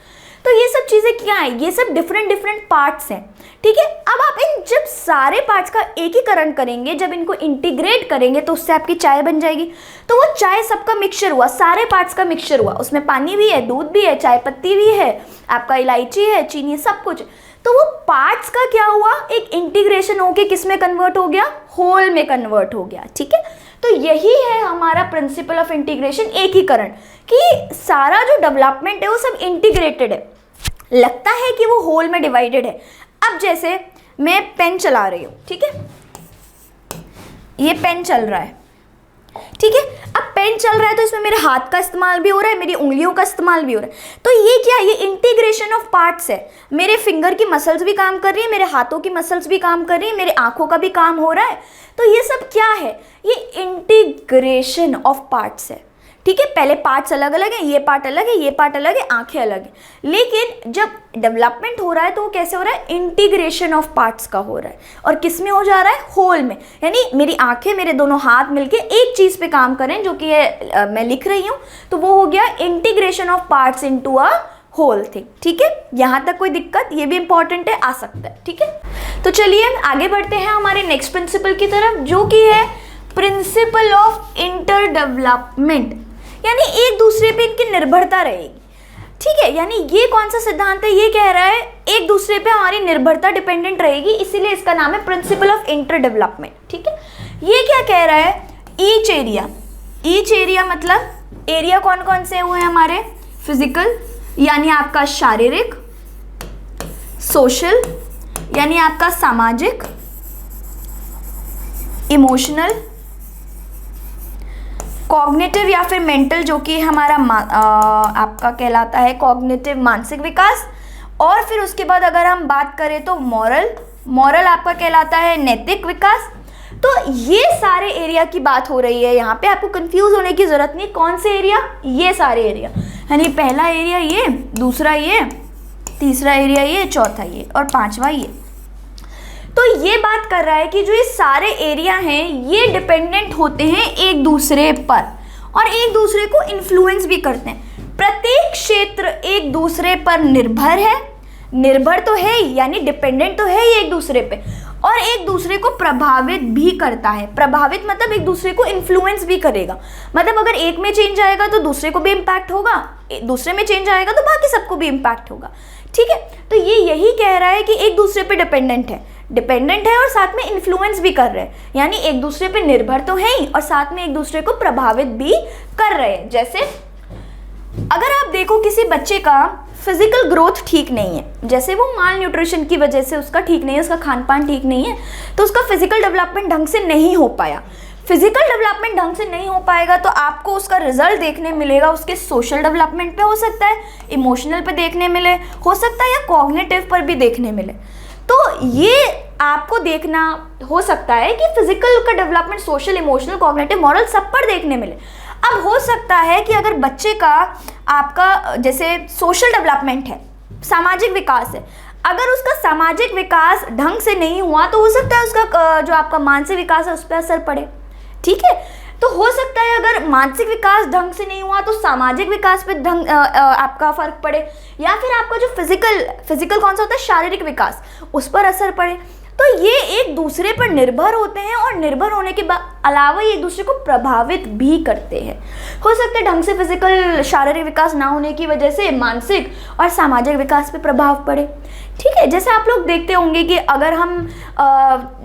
तो ये सब चीज़ें क्या है, ये सब डिफरेंट डिफरेंट पार्ट्स हैं। ठीक है, अब आप इन जब सारे पार्ट्स का एकीकरण करेंगे, जब इनको इंटीग्रेट करेंगे, तो उससे आपकी चाय बन जाएगी। तो वो चाय सबका मिक्सचर हुआ, सारे पार्ट्स का मिक्सचर हुआ, उसमें पानी भी है, दूध भी है, चाय पत्ती भी है, आपका इलायची है, चीनी, सब कुछ। तो वो पार्ट्स का क्या हुआ, एक इंटीग्रेशन होके किस में कन्वर्ट हो गया, होल में कन्वर्ट हो गया। ठीक है, तो यही है हमारा प्रिंसिपल ऑफ इंटीग्रेशन, एकीकरण, कि सारा जो डेवलपमेंट है वो सब इंटीग्रेटेड है, लगता है कि वो होल में डिवाइडेड है। अब जैसे मैं पेन चला रही हूँ, ठीक है, ये पेन चल रहा है। ठीक है, अब पेन चल रहा है तो इसमें मेरे हाथ का इस्तेमाल भी हो रहा है, मेरी उंगलियों का इस्तेमाल भी हो रहा है। तो ये क्या है, ये इंटीग्रेशन ऑफ पार्ट्स है। मेरे फिंगर की मसल्स भी काम कर रही है, मेरे हाथों की मसल्स भी काम कर रही है, मेरे आंखों का भी काम हो रहा है। तो ये सब क्या है, ये इंटीग्रेशन ऑफ पार्ट्स है। ठीक है, पहले पार्ट्स अलग अलग हैं, ये पार्ट अलग है, ये पार्ट अलग है, आंखें अलग है, लेकिन जब डेवलपमेंट हो रहा है तो वो कैसे हो रहा है, इंटीग्रेशन ऑफ पार्ट्स का हो रहा है। और किस में हो जा रहा है, होल में, यानी मेरी आंखें, मेरे दोनों हाथ मिलके एक चीज़ पे काम करें, जो कि मैं लिख रही हूँ, तो वो हो गया integration of parts into a whole thing. ठीक है, यहाँ तक कोई दिक्कत? ये भी इंपॉर्टेंट है, आ सकता है। ठीक है, तो चलिए आगे बढ़ते हैं हमारे नेक्स्ट प्रिंसिपल की तरफ, जो कि है प्रिंसिपल ऑफ इंटर डेवलपमेंट, यानी एक दूसरे पे इनकी निर्भरता रहेगी। ठीक है, यानी ये कौन सा सिद्धांत है? ये कह रहा है एक दूसरे पे हमारी निर्भरता डिपेंडेंट रहेगी, इसीलिए इसका नाम है प्रिंसिपल ऑफ इंटर डेवलपमेंट। ठीक है, ये क्या कह रहा है? ईच एरिया, ईच एरिया मतलब एरिया कौन कौन से हुए हमारे? फिजिकल यानी आपका शारीरिक, सोशल यानी आपका सामाजिक, इमोशनल, कॉग्निटिव या फिर मेंटल जो कि हमारा आपका कहलाता है कॉग्निटिव मानसिक विकास, और फिर उसके बाद अगर हम बात करें तो मॉरल, मॉरल आपका कहलाता है नैतिक विकास। तो ये सारे एरिया की बात हो रही है यहाँ पे, आपको कंफ्यूज होने की जरूरत नहीं। कौन से एरिया? ये सारे एरिया, यानी पहला एरिया ये, दूसरा ये, तीसरा एरिया ये, चौथा ये और पांचवा ये। तो ये बात कर रहा है कि जो ये सारे एरिया हैं ये डिपेंडेंट होते हैं एक दूसरे पर और एक दूसरे को इन्फ्लुएंस भी करते हैं। प्रत्येक क्षेत्र एक दूसरे पर निर्भर है, निर्भर तो है ही, यानी डिपेंडेंट तो है ही एक दूसरे पे, और एक दूसरे को प्रभावित भी करता है। प्रभावित मतलब एक दूसरे को इन्फ्लुएंस भी करेगा, मतलब अगर एक में चेंज आएगा तो दूसरे को भी इम्पैक्ट होगा, दूसरे में चेंज आएगा तो बाकी सबको भी इम्पैक्ट होगा। ठीक है, तो ये यही कह रहा है कि एक दूसरे पे डिपेंडेंट है और साथ में इन्फ्लुएंस भी कर रहे हैं, यानी एक दूसरे पे निर्भर तो है ही और साथ में एक दूसरे को प्रभावित भी कर रहे हैं। जैसे अगर आप देखो किसी बच्चे का फिजिकल ग्रोथ ठीक नहीं है, जैसे वो माल न्यूट्रिशन की वजह से उसका ठीक नहीं है, उसका खान पान ठीक नहीं है, तो उसका फिजिकल डेवलपमेंट ढंग से नहीं हो पाया। फिजिकल डेवलपमेंट ढंग से नहीं हो पाएगा तो आपको उसका रिजल्ट देखने मिलेगा उसके सोशल डेवलपमेंट पे, हो सकता है इमोशनल पे देखने मिले, हो सकता है या कॉग्निटिव पर भी देखने मिले। तो ये आपको देखना हो सकता है कि फिजिकल का development social, emotional, cognitive, moral सब पर देखने मिले। अब हो सकता है कि अगर बच्चे का आपका जैसे सोशल डेवलपमेंट है, सामाजिक विकास है, अगर उसका सामाजिक विकास ढंग से नहीं हुआ तो हो सकता है उसका जो आपका मानसिक विकास है उस पर असर पड़े। ठीक है, तो हो सकता है अगर मानसिक विकास ढंग से नहीं हुआ तो सामाजिक विकास पे आपका फर्क पड़े, या फिर आपका जो फिजिकल कौन सा होता है, शारीरिक विकास, उस पर असर पड़े। तो ये एक दूसरे पर निर्भर होते हैं और निर्भर होने के अलावा ये एक दूसरे को प्रभावित भी करते हैं। हो सकता है ढंग से फिजिकल शारीरिक विकास ना होने की वजह से मानसिक और सामाजिक विकास पे प्रभाव पड़े। ठीक है, जैसे आप लोग देखते होंगे कि अगर हम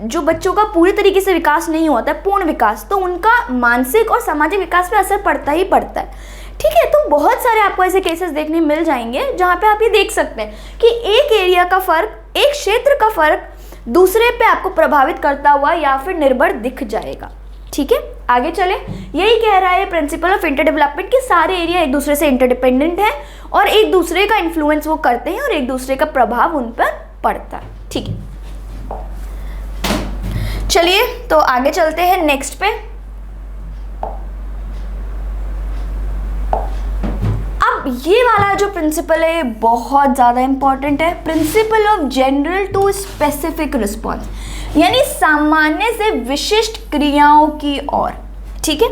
जो बच्चों का पूरी तरीके से विकास नहीं होता है, पूर्ण विकास, तो उनका मानसिक और सामाजिक विकास पे असर पड़ता ही पड़ता है। ठीक है, तो बहुत सारे आपको ऐसे केसेस देखने मिल जाएंगे जहाँ पे आप ये देख सकते हैं कि एक एरिया का फर्क, एक क्षेत्र का फर्क दूसरे पे आपको प्रभावित करता हुआ या फिर निर्भर दिख जाएगा। ठीक है, आगे चले। यही कह रहा है प्रिंसिपल ऑफ इंटर डेवलपमेंट कि सारे एरिया एक दूसरे से इंटरडिपेंडेंट है और एक दूसरे का इन्फ्लुएंस वो करते हैं और एक दूसरे का प्रभाव उन पर पड़ता है। ठीक है, चलिए तो आगे चलते हैं नेक्स्ट पे। अब ये वाला जो प्रिंसिपल है बहुत ज़्यादा इंपॉर्टेंट है, principle of general to specific response, यानी सामान्य से विशिष्ट क्रियाओं की ओर। ठीक है,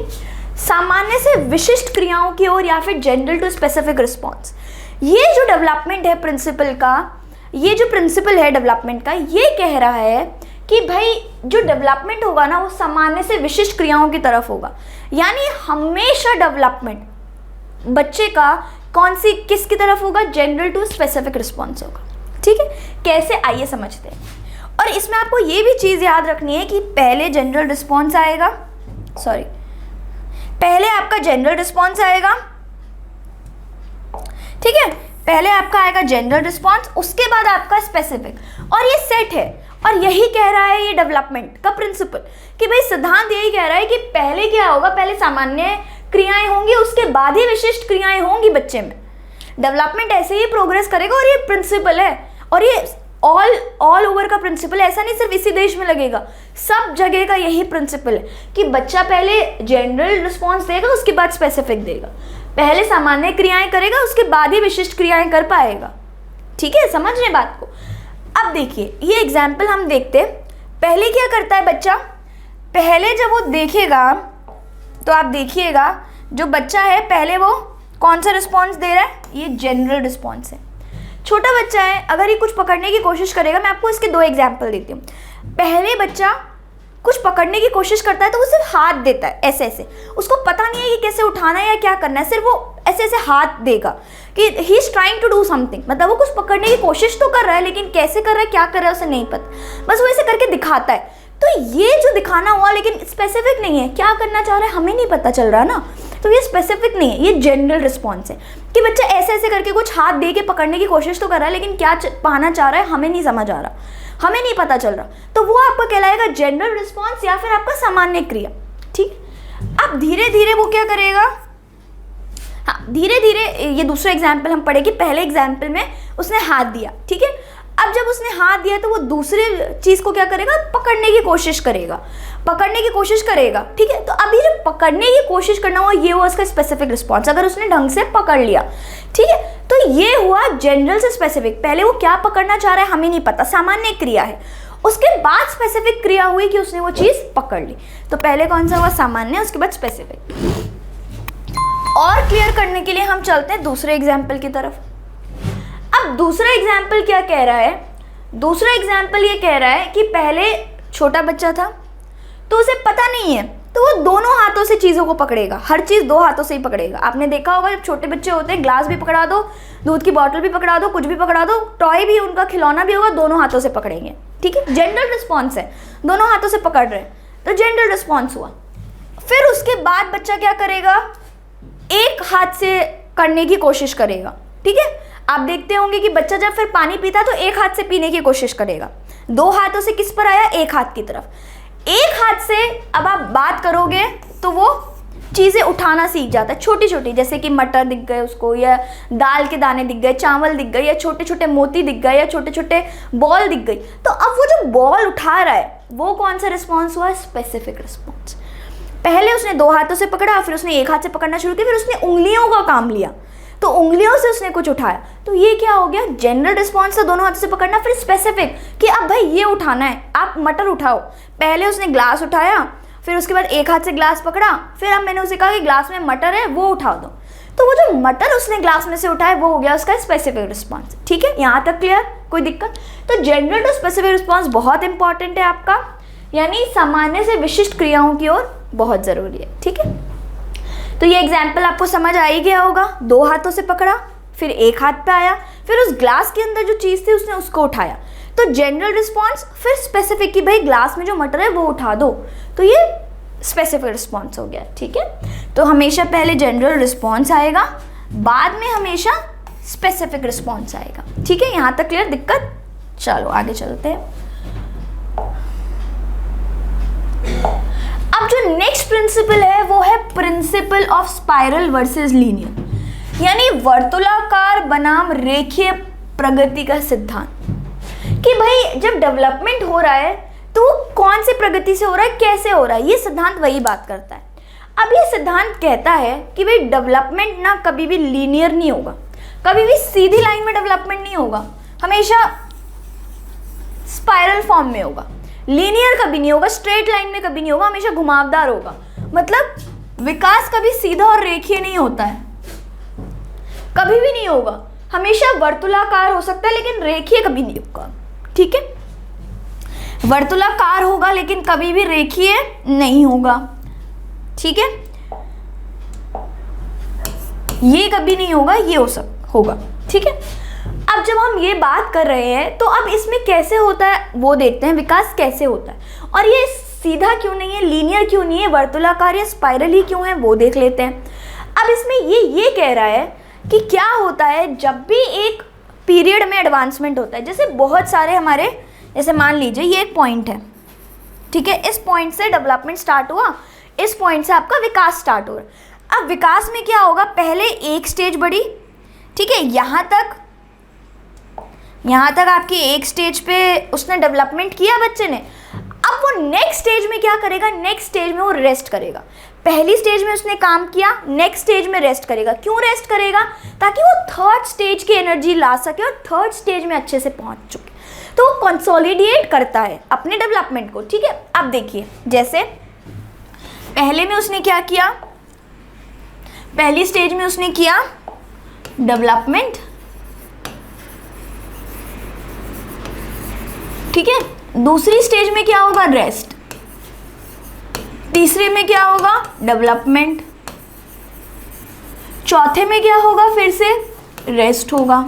सामान्य से विशिष्ट क्रियाओं की ओर या फिर जनरल टू स्पेसिफिक रिस्पॉन्स। ये जो डेवलपमेंट है प्रिंसिपल का, ये जो प्रिंसिपल है डेवलपमेंट का, ये कह रहा है कि भाई जो डेवलपमेंट होगा ना वो सामान्य से विशिष्ट क्रियाओं की तरफ होगा, यानी हमेशा डेवलपमेंट बच्चे का कौन सी किसकी तरफ होगा, जनरल टू स्पेसिफिक रिस्पॉन्स होगा। ठीक है, कैसे आइए समझते हैं। और इसमें आपको ये भी चीज़ याद रखनी है कि पहले जनरल रिस्पॉन्स आएगा, पहले आपका जनरल रिस्पॉन्स आएगा। ठीक है, पहले आपका आएगा जनरल रिस्पॉन्स, उसके बाद आपका स्पेसिफिक, और ये सेट है। और यही कह रहा है ये डेवलपमेंट का प्रिंसिपल कि भाई सिद्धांत यही कह रहा है कि पहले क्या होगा, पहले सामान्य क्रियाएं होंगी, उसके बाद ही विशिष्ट क्रियाएं होंगी बच्चे में। डेवलपमेंट ऐसे ही प्रोग्रेस करेगा और ये प्रिंसिपल है, और ये ऑल ओवर का प्रिंसिपल है, ऐसा नहीं सिर्फ इसी देश में लगेगा, सब जगह का यही प्रिंसिपल है कि बच्चा पहले जनरल रिस्पॉन्स देगा उसके बाद स्पेसिफिक देगा, पहले सामान्य क्रियाएं करेगा उसके बाद ही विशिष्ट क्रियाएं कर पाएगा। ठीक है, समझ रहे बात को। अब देखिए ये एग्जाम्पल हम देखते हैं। पहले क्या करता है बच्चा, पहले जब वो देखेगा तो आप देखिएगा जो बच्चा है पहले वो कौन सा रिस्पॉन्स दे रहा है? ये जनरल रिस्पॉन्स है। छोटा बच्चा है, अगर ये कुछ पकड़ने की कोशिश करेगा, मैं आपको इसके 2 एग्जाम्पल देती हूँ। पहले बच्चा कुछ पकड़ने की कोशिश करता है तो वो सिर्फ हाथ देता है ऐसे ऐसे, उसको पता नहीं है कि कैसे उठाना है या क्या करना है, सिर्फ वो ऐसे ऐसे हाथ देगा कि he is trying to do something, मतलब वो कुछ पकड़ने की कोशिश तो कर रहा है लेकिन कैसे कर रहा है, क्या कर रहा है उसे नहीं पता, बस वो ऐसे करके दिखाता है। तो ये जो दिखाना हुआ लेकिन स्पेसिफिक नहीं है, क्या करना चाह रहा है हमें नहीं पता चल रहा ना, तो ये स्पेसिफिक नहीं है, ये जनरल रिस्पॉन्स है कि बच्चा ऐसे ऐसे करके कुछ हाथ दे के पकड़ने की कोशिश तो कर रहा है लेकिन क्या पाना चाह रहा है हमें नहीं समझ आ रहा, हमें नहीं पता चल रहा, तो वो आपका कहलाएगा जनरल रिस्पॉन्स या फिर आपका सामान्य क्रिया। ठीक, अब धीरे धीरे वो क्या करेगा, हाँ धीरे धीरे, ये दूसरा एग्जाम्पल हम पढ़े कि पहले एग्जाम्पल में उसने हाथ दिया, ठीक है, अब जब उसने हाथ दिया तो वो दूसरे चीज़ को क्या करेगा, पकड़ने की कोशिश करेगा, पकड़ने की कोशिश करेगा, ठीक है। तो अभी जब पकड़ने की कोशिश करना हुआ, ये हुआ उसका स्पेसिफिक रिस्पॉन्स, अगर उसने ढंग से पकड़ लिया, ठीक है, तो ये हुआ जनरल से स्पेसिफिक। पहले वो क्या पकड़ना चाह रहा है हमें नहीं पता, सामान्य क्रिया है, उसके बाद स्पेसिफिक क्रिया हुई कि उसने वो चीज़ पकड़ ली। तो पहले कौन सा हुआ, सामान्य, उसके बाद स्पेसिफिक। और क्लियर करने के लिए हम चलते हैं दूसरे एग्जाम्पल की तरफ। अब दूसरा एग्जाम्पल क्या कह रहा है, दूसरा एग्जाम्पल ये कह रहा है कि पहले छोटा बच्चा था तो उसे पता नहीं है, तो वो दोनों हाथों से चीज़ों को पकड़ेगा, हर चीज़ 2 हाथों से ही पकड़ेगा। आपने देखा होगा जब छोटे बच्चे होते हैं, ग्लास भी पकड़ा दो, दूध की बॉटल भी पकड़ा दो, कुछ भी पकड़ा दो, टॉय भी, उनका खिलौना भी होगा, दोनों हाथों से पकड़ेंगे, ठीक है, जनरल रिस्पॉन्स है, दोनों हाथों से पकड़ रहे हैं, तो जनरल रिस्पॉन्स हुआ। फिर उसके बाद बच्चा क्या करेगा, एक हाथ से करने की कोशिश करेगा, ठीक है। आप देखते होंगे कि बच्चा जब फिर पानी पीता है तो एक हाथ से पीने की कोशिश करेगा, 2 हाथों से किस पर आया, एक हाथ की तरफ, एक हाथ से अब आप बात करोगे तो वो चीज़ें उठाना सीख जाता है, छोटी छोटी, जैसे कि मटर दिख गए उसको, या दाल के दाने दिख गए, चावल दिख गए, या छोटे छोटे मोती दिख गए, या छोटे छोटे बॉल दिख गई। तो अब वो जो बॉल उठा रहा है वो कौन सा रिस्पॉन्स हुआ, स्पेसिफिक रिस्पॉन्स। पहले उसने 2 हाथों से पकड़ा, फिर उसने एक हाथ से पकड़ना शुरू किया, फिर उसने उंगलियों का काम लिया, तो उंगलियों से उसने कुछ उठाया, तो ये क्या हो गया, जनरल रिस्पॉन्स था, दोनों हाथों से पकड़ना, फिर स्पेसिफिक कि अब भाई ये उठाना है, आप मटर उठाओ। पहले उसने ग्लास उठाया, फिर उसके बाद एक हाथ से ग्लास पकड़ा, फिर अब मैंने उसे कहा कि ग्लास में मटर है वो उठा दो, तो वो जो मटर उसने ग्लास में से उठाया वो हो गया उसका स्पेसिफिक रिस्पॉन्स। ठीक है, यहाँ तक क्लियर, कोई दिक्कत? तो जनरल टू स्पेसिफिक रिस्पॉन्स बहुत इंपॉर्टेंट है आपका, यानी सामान्य से विशिष्ट क्रियाओं की ओर बहुत ज़रूरी है। ठीक है, तो ये एग्जाम्पल आपको समझ आ ही गया होगा, 2 हाथों से पकड़ा, फिर एक हाथ पे आया, फिर उस ग्लास के अंदर जो चीज़ थी उसने उसको उठाया, तो जनरल रिस्पॉन्स, फिर स्पेसिफिक कि भाई ग्लास में जो मटर है वो उठा दो, तो ये स्पेसिफिक रिस्पॉन्स हो गया। ठीक है, तो हमेशा पहले जनरल रिस्पॉन्स आएगा, बाद में हमेशा स्पेसिफिक रिस्पॉन्स आएगा। ठीक है, यहाँ तक क्लियर, दिक्कत? चलो आगे चलते हैं। अब जो नेक्स्ट प्रिंसिपल है वो है principle of spiral versus linear, यानी वर्तुलाकार बनाम रेखीय प्रगति का सिद्धांत, कि भाई जब डेवलपमेंट हो रहा है तो वो कौन सी प्रगति से हो रहा है, कैसे हो रहा है, ये सिद्धांत वही बात करता है। अब ये सिद्धांत कहता है कि भाई डेवलपमेंट ना कभी भी लीनियर नहीं होगा, कभी भी सीधी लाइन में डेवलपमेंट नहीं होगा, हमेशा स्पाइरल फॉर्म में होगा, लीनियर कभी नहीं होगा, स्ट्रेट लाइन में कभी नहीं होगा, हमेशा घुमावदार होगा। मतलब विकास कभी सीधा और रेखीय नहीं होता है, कभी भी नहीं होगा, हमेशा वर्तुलाकार हो सकता है लेकिन रेखीय कभी नहीं होगा। ठीक है, वर्तुलाकार होगा लेकिन कभी भी रेखीय नहीं होगा। ठीक है, ये कभी नहीं होगा, ये होगा। ठीक है, अब जब हम ये बात कर रहे हैं तो अब इसमें कैसे होता है वो देखते हैं, विकास कैसे होता है, और ये सीधा क्यों नहीं है, लीनियर क्यों नहीं है, वर्तुलाकार या स्पाइरल ही क्यों है, वो देख लेते हैं। अब इसमें ये कह रहा है कि क्या होता है जब भी एक पीरियड में एडवांसमेंट होता है, जैसे बहुत सारे हमारे, जैसे मान लीजिए ये एक पॉइंट है, ठीक है, इस पॉइंट से डेवलपमेंट स्टार्ट हुआ, इस पॉइंट से आपका विकास स्टार्ट हो रहा है। अब विकास में क्या होगा, पहले एक स्टेज बढ़ी, ठीक है, यहाँ तक आपकी एक स्टेज पे उसने डेवलपमेंट किया बच्चे ने। अब वो नेक्स्ट स्टेज में क्या करेगा, नेक्स्ट स्टेज में वो रेस्ट करेगा। पहली स्टेज में उसने काम किया, नेक्स्ट स्टेज में रेस्ट करेगा। क्यों रेस्ट करेगा, ताकि वो थर्ड स्टेज की एनर्जी ला सके और थर्ड स्टेज में अच्छे से पहुंच चुके, तो वो कंसोलिडेट करता है अपने डेवलपमेंट को। ठीक है, अब देखिए, जैसे पहले में उसने क्या किया, पहली स्टेज में उसने किया डेवलपमेंट, ठीक है। दूसरी स्टेज में क्या होगा, रेस्ट। तीसरे में क्या होगा, डेवलपमेंट। चौथे में क्या होगा, फिर से रेस्ट होगा।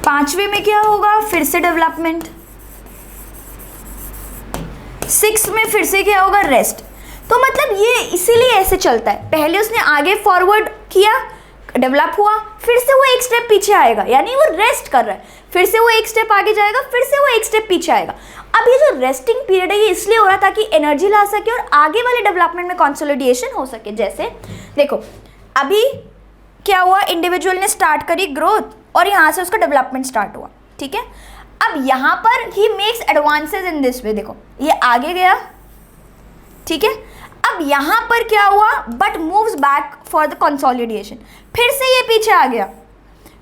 पांचवे में क्या होगा, फिर से डेवलपमेंट। सिक्स में फिर से क्या होगा, रेस्ट। तो मतलब ये इसीलिए ऐसे चलता है, पहले उसने आगे फॉरवर्ड किया, डेवलप हुआ, फिर से वो एक स्टेप पीछे आएगा, यानी वो रेस्ट कर रहा है, फिर से वो एक स्टेप आगे जाएगा, फिर से वो एक स्टेप पीछे आएगा। अब ये जो रेस्टिंग पीरियड है ये इसलिए हो रहा है ताकि एनर्जी ला सके और आगे वाले डेवलपमेंट में कंसोलिडेशन हो सके। जैसे देखो अभी क्या हुआ, इंडिविजुअल ने स्टार्ट करी ग्रोथ और यहाँ से उसका डेवलपमेंट स्टार्ट हुआ, ठीक है। अब यहाँ पर he makes advances in this way, देखो ये आगे गया, ठीक है। अब यहाँ पर क्या हुआ, but moves back for the consolidation, फिर से ये पीछे आ गया।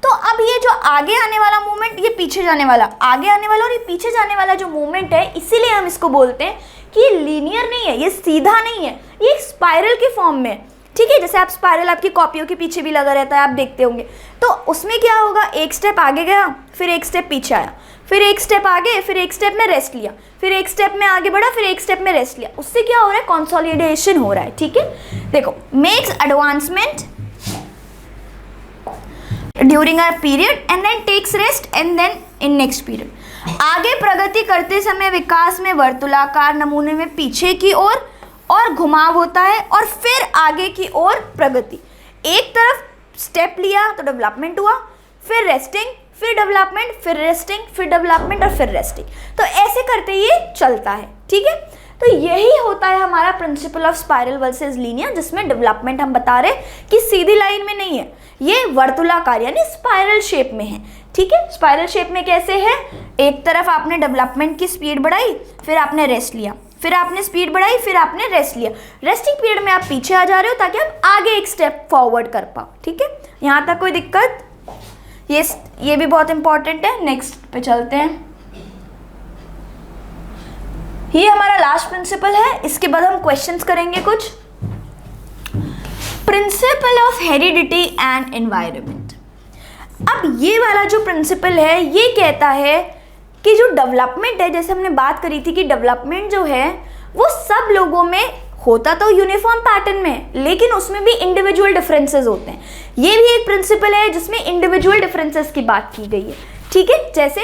तो अब ये जो आगे आने वाला मूवमेंट, ये पीछे जाने वाला, आगे आने वाला और ये पीछे जाने वाला जो मूवमेंट है, इसीलिए हम इसको बोलते हैं कि ये लीनियर नहीं है, ये सीधा नहीं है, ये एक स्पाइरल के फॉर्म में है, ठीक है। जैसे आप स्पाइरल आपकी कॉपियों के पीछे भी लगा रहता है, आप देखते होंगे। तो उसमें क्या होगा, एक स्टेप आगे गया, फिर एक स्टेप पीछे आया, फिर एक स्टेप आगे, फिर एक स्टेप में रेस्ट लिया, फिर एक स्टेप में आगे बढ़ा, फिर एक स्टेप में रेस्ट लिया। उससे क्या हो रहा है, कंसोलिडेशन हो रहा है, ठीक है। देखो makes advancement during a period and then takes rest and then in next period. आगे प्रगति करते समय विकास में वर्तुलाकार नमूने में पीछे की ओर और घुमाव होता है और फिर आगे की ओर प्रगति। एक तरफ स्टेप लिया तो डेवलपमेंट हुआ, फिर रेस्टिंग, फिर डेवलपमेंट, फिर रेस्टिंग, फिर डेवलपमेंट और फिर रेस्टिंग। तो ऐसे करते ये चलता है, ठीक है। तो यही होता है हमारा principle of spiral versus linear, जिसमें डेवलपमेंट हम बता रहे कि सीधी लाइन में नहीं है, ये वर्तुलाकार यानी स्पाइरल शेप में है, ठीक है। स्पाइरल शेप में कैसे है, एक तरफ आपने डेवलपमेंट की स्पीड बढ़ाई, फिर आपने रेस्ट लिया, फिर आपने स्पीड बढ़ाई, फिर आपने रेस्ट लिया। रेस्टिंग पीरियड में आप पीछे आ जा रहे हो ताकि आप आगे एक स्टेप फॉरवर्ड कर पाओ, ठीक है। यहाँ तक कोई दिक्कत, ये भी बहुत इंपॉर्टेंट है। नेक्स्ट पे चलते हैं, ये हमारा लास्ट प्रिंसिपल है, इसके बाद हम क्वेश्चंस करेंगे कुछ। Principle of heredity and environment. अब ये वाला जो प्रिंसिपल है ये कहता है कि जो डेवलपमेंट है, जैसे हमने बात करी थी कि डेवलपमेंट जो है वो सब लोगों में होता तो यूनिफॉर्म पैटर्न में, लेकिन उसमें भी इंडिविजुअल डिफरेंसेस होते हैं। ये भी एक प्रिंसिपल है जिसमें इंडिविजुअल डिफरेंसेस की बात की गई है, ठीक है। जैसे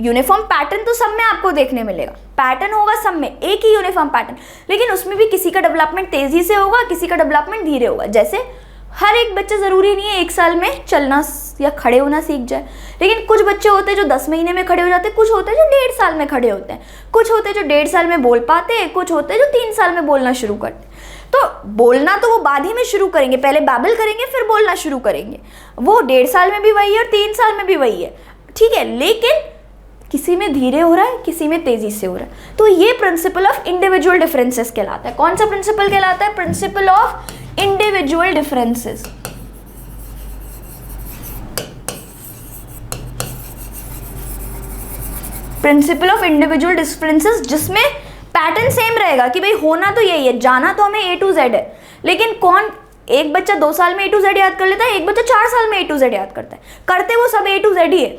यूनिफॉर्म पैटर्न तो सब में आपको देखने मिलेगा, पैटर्न होगा सब में, एक ही यूनिफॉर्म पैटर्न, लेकिन उसमें भी किसी का डेवलपमेंट तेजी से होगा, किसी का डेवलपमेंट धीरे होगा। जैसे हर एक बच्चा ज़रूरी नहीं है एक साल में चलना या खड़े होना सीख जाए, लेकिन कुछ बच्चे होते हैं जो 10 महीने में खड़े हो जाते हैं, कुछ होते हैं जो 1.5 साल में खड़े होते हैं, कुछ होते हैं जो 1.5 साल में बोल पाते हैं, कुछ होते हैं जो 3 साल में बोलना शुरू करते हैं। तो बोलना तो वो बाद ही में शुरू करेंगे, पहले बैबल करेंगे फिर बोलना शुरू करेंगे। वो 1.5 साल में भी वही है और 3 साल में भी वही है, ठीक है। लेकिन किसी में धीरे हो रहा है, किसी में तेजी से हो रहा है। तो ये प्रिंसिपल ऑफ इंडिविजुअल डिफरेंसेस कहलाता है। कौन सा प्रिंसिपल कहलाता है, principle of individual differences. Principle of individual differences जिसमें पैटर्न सेम रहेगा कि भाई होना तो यही है, जाना तो हमें A to Z है, लेकिन कौन, एक बच्चा 2 साल में A to Z याद कर लेता है, एक बच्चा 4 साल में A to Z याद करता है, करते वो सब A to Z ही है,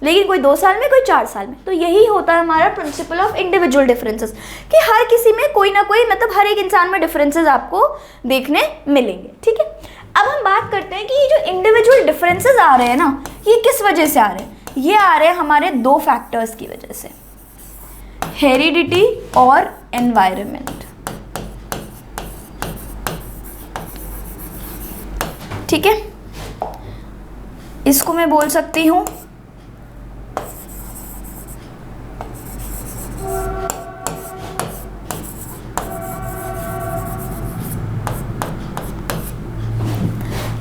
लेकिन कोई 2 साल में कोई 4 साल में। तो यही होता है हमारा प्रिंसिपल ऑफ इंडिविजुअल डिफरेंसेस कि हर किसी में कोई ना कोई, मतलब हर एक इंसान में डिफरेंसेस आपको देखने मिलेंगे, ठीक है। अब हम बात करते हैं कि ये जो इंडिविजुअल डिफरेंसेस आ रहे हैं ना, ये किस वजह से आ रहे हैं। ये आ रहे हैं हमारे 2 फैक्टर्स की वजह से, हेरिडिटी और एनवायरनमेंट, ठीक है। इसको मैं बोल सकती हूँ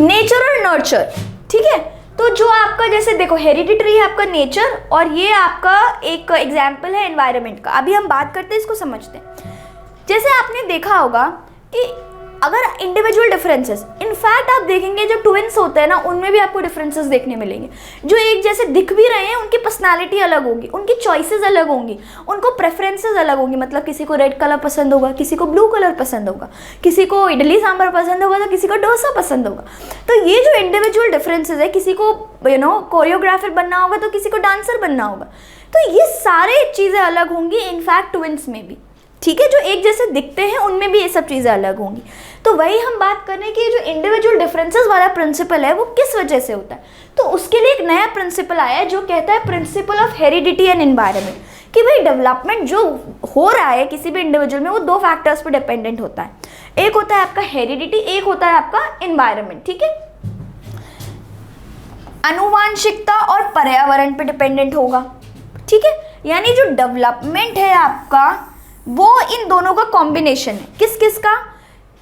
नेचर और नर्चर, ठीक है। तो जो आपका, जैसे देखो हेरिडिटरी है आपका नेचर और ये आपका एक एग्जाम्पल है एनवायरनमेंट का। अभी हम बात करते हैं, इसको समझते हैं। जैसे आपने देखा होगा कि अगर इंडिविजुअल डिफरेंसेस, इनफैक्ट आप देखेंगे जो ट्विंस होते हैं ना, उनमें भी आपको डिफरेंसेस देखने मिलेंगे। जो एक जैसे दिख भी रहे हैं, उनकी पर्सनालिटी अलग होगी, उनकी चॉइसेस अलग होंगी, उनको प्रेफरेंसेस अलग होंगी। मतलब किसी को रेड कलर पसंद होगा, किसी को ब्लू कलर पसंद होगा, किसी को इडली सांभर पसंद होगा तो किसी को डोसा पसंद होगा। तो ये जो इंडिविजुअल डिफरेंसेस है, किसी को कोरियोग्राफर बनना होगा तो किसी को डांसर बनना होगा, तो ये सारे चीज़ें अलग होंगी इनफैक्ट ट्विंस में भी। ठीक है, जो एक जैसे दिखते हैं उनमें भी ये सब चीज़ें अलग होंगी। तो वही हम बात कर रहे हैं कि जो इंडिविजुअल डिफरेंसेस वाला प्रिंसिपल है वो किस वजह से होता है। तो उसके लिए एक नया प्रिंसिपल आया है जो कहता है principle of heredity and environment, कि भाई डेवलपमेंट जो हो रहा है किसी भी इंडिविजुअल में वो दो फैक्टर्स पर डिपेंडेंट होता है। एक होता है आपका हेरिडिटी, एक होता है आपका एनवायरनमेंट। ठीक है, आनुवांशिकता और पर्यावरण पे डिपेंडेंट होगा। ठीक है, यानी जो डेवलपमेंट है आपका वो इन दोनों का कॉम्बिनेशन है। किस किस का?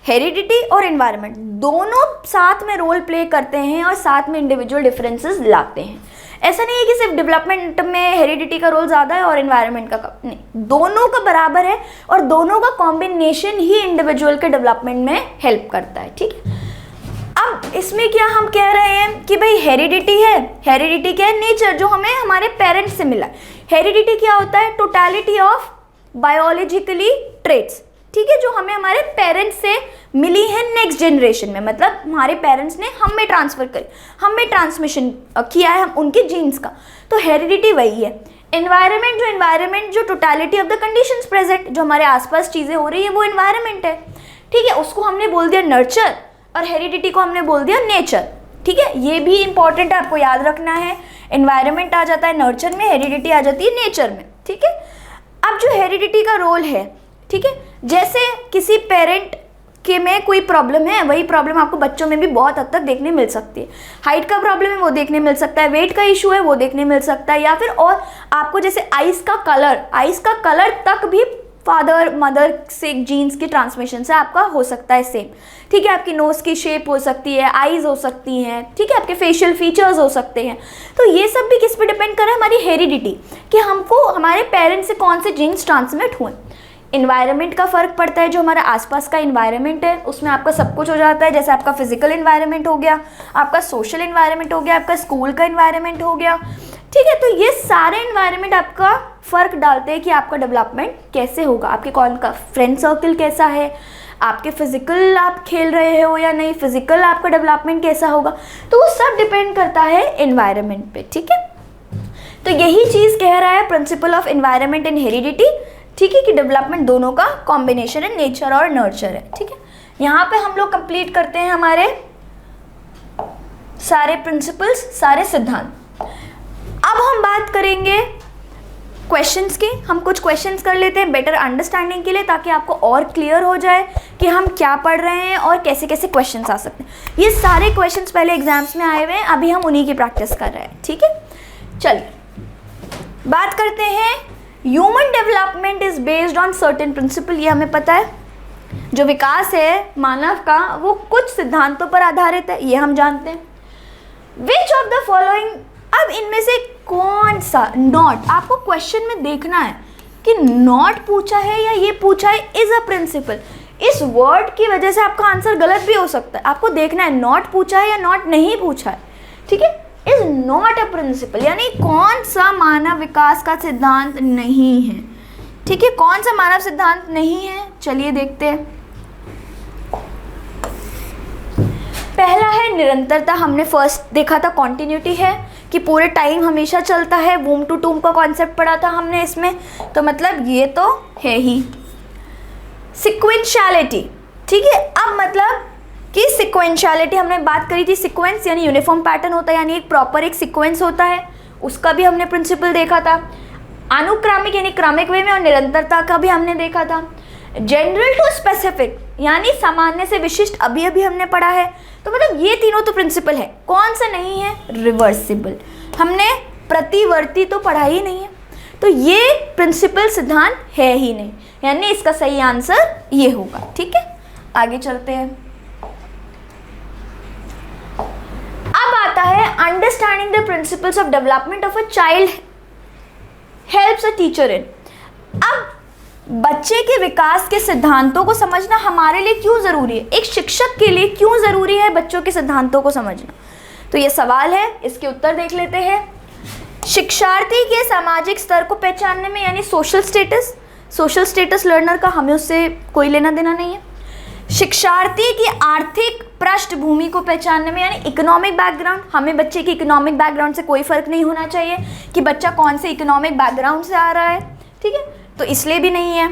हेरिडिटी और एनवायरनमेंट, दोनों साथ में रोल प्ले करते हैं और साथ में इंडिविजुअल डिफरेंसेस लाते हैं। ऐसा नहीं है कि सिर्फ डेवलपमेंट में हेरिडिटी का रोल ज़्यादा है और एनवायरनमेंट का कम, नहीं, दोनों का बराबर है और दोनों का कॉम्बिनेशन ही इंडिविजुअल के डेवलपमेंट में हेल्प करता है। ठीक है, अब इसमें क्या हम कह रहे हैं कि भाई हेरिडिटी है, हेरिडिटी क्या है? नेचर, जो हमें हमारे पेरेंट्स से मिला। हेरिडिटी क्या होता है? Totality of biologically traits. ठीक है, जो हमें हमारे पेरेंट्स से मिली है नेक्स्ट जनरेशन में, मतलब हमारे पेरेंट्स ने हम में ट्रांसफर करी, हम में ट्रांसमिशन किया है हम उनके जीन्स का। तो हेरिडिटी वही है। एनवायरनमेंट जो totality of the conditions present, जो हमारे आसपास चीज़ें हो रही है वो एनवायरनमेंट है। ठीक है, उसको हमने बोल दिया नर्चर और हेरिडिटी को हमने बोल दिया नेचर। ठीक है, ये भी इंपॉर्टेंट है, आपको याद रखना है। एनवायरनमेंट आ जाता है नर्चर में, हेरिडिटी आ जाती है नेचर में। ठीक है, अब जो हेरिडिटी का रोल है, ठीक है, जैसे किसी पेरेंट के में कोई प्रॉब्लम है, वही प्रॉब्लम आपको बच्चों में भी बहुत हद तक देखने मिल सकती है। हाइट का प्रॉब्लम है वो देखने मिल सकता है, वेट का इशू है वो देखने मिल सकता है, या फिर और आपको जैसे आइज़ का कलर तक भी फादर मदर से जीन्स की ट्रांसमिशन से आपका हो सकता है सेम। ठीक है, आपकी नोज़ की शेप हो सकती है, आईज हो सकती हैं, ठीक है, आपके फेशियल फीचर्स हो सकते हैं। तो ये सब भी किस पे डिपेंड कर रहा है? हमारी हेरिडिटी, कि हमको हमारे पेरेंट्स से कौन से जीन्स ट्रांसमिट हुए। इन्वायरमेंट का फ़र्क पड़ता है, जो हमारा आसपास का इन्वायरमेंट है उसमें आपका सब कुछ हो जाता है। जैसे आपका फिजिकल इन्वायरमेंट हो गया, आपका सोशल इन्वायरमेंट हो गया, आपका स्कूल का इन्वायरमेंट हो गया। ठीक है, तो ये सारे इन्वायरमेंट आपका फ़र्क डालते हैं कि आपका डेवलपमेंट कैसे होगा, आपके कौन का फ्रेंड सर्कल कैसा है, आपके फिजिकल आप खेल रहे हो या नहीं, फिजिकल आपका डेवलपमेंट कैसा होगा, तो वो सब डिपेंड करता है एनवायरनमेंट पे। ठीक है, तो यही चीज़ कह रहा है principle of environment and heredity. ठीक है, कि डेवलपमेंट दोनों का कॉम्बिनेशन है, नेचर और नर्चर है। ठीक है, यहाँ पे हम लोग कंप्लीट करते हैं हमारे सारे प्रिंसिपल्स, सारे सिद्धांत। अब हम बात करेंगे क्वेश्चंस की। हम कुछ क्वेश्चंस कर लेते हैं बेटर अंडरस्टैंडिंग के लिए, ताकि आपको और क्लियर हो जाए कि हम क्या पढ़ रहे हैं और कैसे कैसे क्वेश्चंस आ सकते हैं। ये सारे क्वेश्चंस पहले एग्जाम्स में आए हुए हैं, अभी हम उन्हीं की प्रैक्टिस कर रहे हैं। ठीक है, चलिए बात करते हैं। Human development is based on certain principle, ये हमें पता है। जो विकास है मानव का वो कुछ सिद्धांतों पर आधारित है, ये हम जानते हैं। विच ऑफ द फॉलोइंग, अब इनमें से कौन सा, नॉट, आपको क्वेश्चन में देखना है कि नॉट पूछा है या ये पूछा है इज अ प्रिंसिपल। इस वर्ड की वजह से आपका आंसर गलत भी हो सकता है, आपको देखना है नॉट पूछा है या नॉट नहीं पूछा है। ठीक है, इज नॉट अ प्रिंसिपल, यानी कौन सा मानव विकास का सिद्धांत नहीं है। ठीक है, कौन सा मानव सिद्धांत नहीं है, चलिए देखते हैं। पहला है निरंतरता, हमने फर्स्ट देखा था कॉन्टिन्यूटी है, कि पूरे टाइम हमेशा चलता है। वूम टू टूम का कॉन्सेप्ट पढ़ा था हमने इसमें, तो मतलब ये तो है ही। सिक्वेंशियलिटी, ठीक है, अब मतलब कि सिक्वेंशियलिटी हमने बात करी थी, सीक्वेंस यानी यूनिफॉर्म पैटर्न होता है, यानी एक प्रॉपर एक सीक्वेंस होता है, उसका भी हमने प्रिंसिपल देखा था। अनुक्रमिक यानी क्रमिक वे में, और निरंतरता का भी हमने देखा था। जनरल टू स्पेसिफिक यानी सामान्य से विशिष्ट, अभी अभी हमने पढ़ा है। तो मतलब ये तीनों तो प्रिंसिपल है। कौन सा नहीं है? रिवर्सिबल, हमने प्रतिवर्ती तो पढ़ा ही नहीं है, तो ये प्रिंसिपल सिद्धांत है ही नहीं, यानी इसका सही आंसर ये होगा। ठीक है, आगे चलते हैं। अब आता है understanding the principles of development of a child helps a teacher इन। अब बच्चे के विकास के सिद्धांतों को समझना हमारे लिए क्यों ज़रूरी है, एक शिक्षक के लिए क्यों ज़रूरी है बच्चों के सिद्धांतों को समझना? तो ये सवाल है, इसके उत्तर देख लेते हैं। शिक्षार्थी के सामाजिक स्तर को पहचानने में, यानी सोशल स्टेटस लर्नर का हमें उससे कोई लेना देना नहीं है। शिक्षार्थी की आर्थिक पृष्ठभूमि को पहचानने में, यानी इकोनॉमिक बैकग्राउंड, हमें बच्चे की इकोनॉमिक बैकग्राउंड से कोई फ़र्क नहीं होना चाहिए कि बच्चा कौन से इकोनॉमिक बैकग्राउंड से आ रहा है, ठीक है, तो इसलिए भी नहीं है।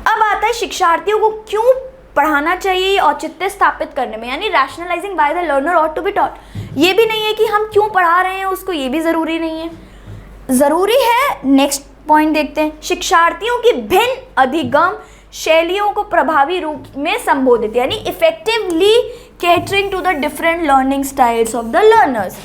अब आता है शिक्षार्थियों को क्यों पढ़ाना चाहिए औचित्य स्थापित करने में, यानी rationalising by the learner ought to be taught. ये भी नहीं है कि हम क्यों पढ़ा रहे हैं उसको, ये भी ज़रूरी नहीं है। ज़रूरी है, नेक्स्ट पॉइंट देखते हैं, शिक्षार्थियों की भिन्न अधिगम शैलियों को प्रभावी रूप में संबोधित, यानी effectively catering to the different learning styles of the learners.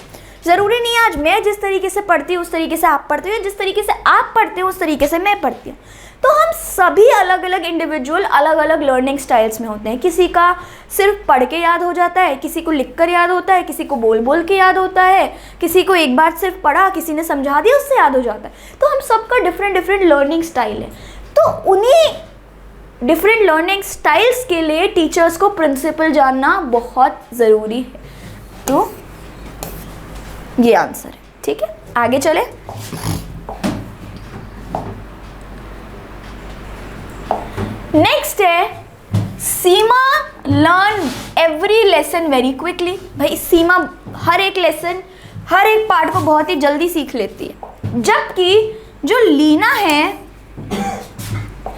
ज़रूरी नहीं है आज मैं जिस तरीके से पढ़ती हूँ उस तरीके से आप पढ़ते हो, जिस तरीके से आप पढ़ते हो उस तरीके से मैं पढ़ती हूँ। तो हम सभी अलग अलग इंडिविजुअल अलग अलग लर्निंग स्टाइल्स में होते हैं। किसी का सिर्फ पढ़ के याद हो जाता है, किसी को लिख कर याद होता है, किसी को बोल बोल के याद होता है, किसी को एक बार सिर्फ पढ़ा, किसी ने समझा दिया उससे याद हो जाता है। तो हम सबका डिफरेंट लर्निंग स्टाइल है। तो उन्हीं डिफरेंट लर्निंग स्टाइल्स के लिए टीचर्स को प्रिंसिपल जानना बहुत ज़रूरी है। तो ये आंसर है, ठीक है। आगे चले, नेक्स्ट है Seema learn every lesson very quickly. भाई सीमा हर एक लेसन, हर एक पार्ट को बहुत ही जल्दी सीख लेती है, जबकि जो लीना है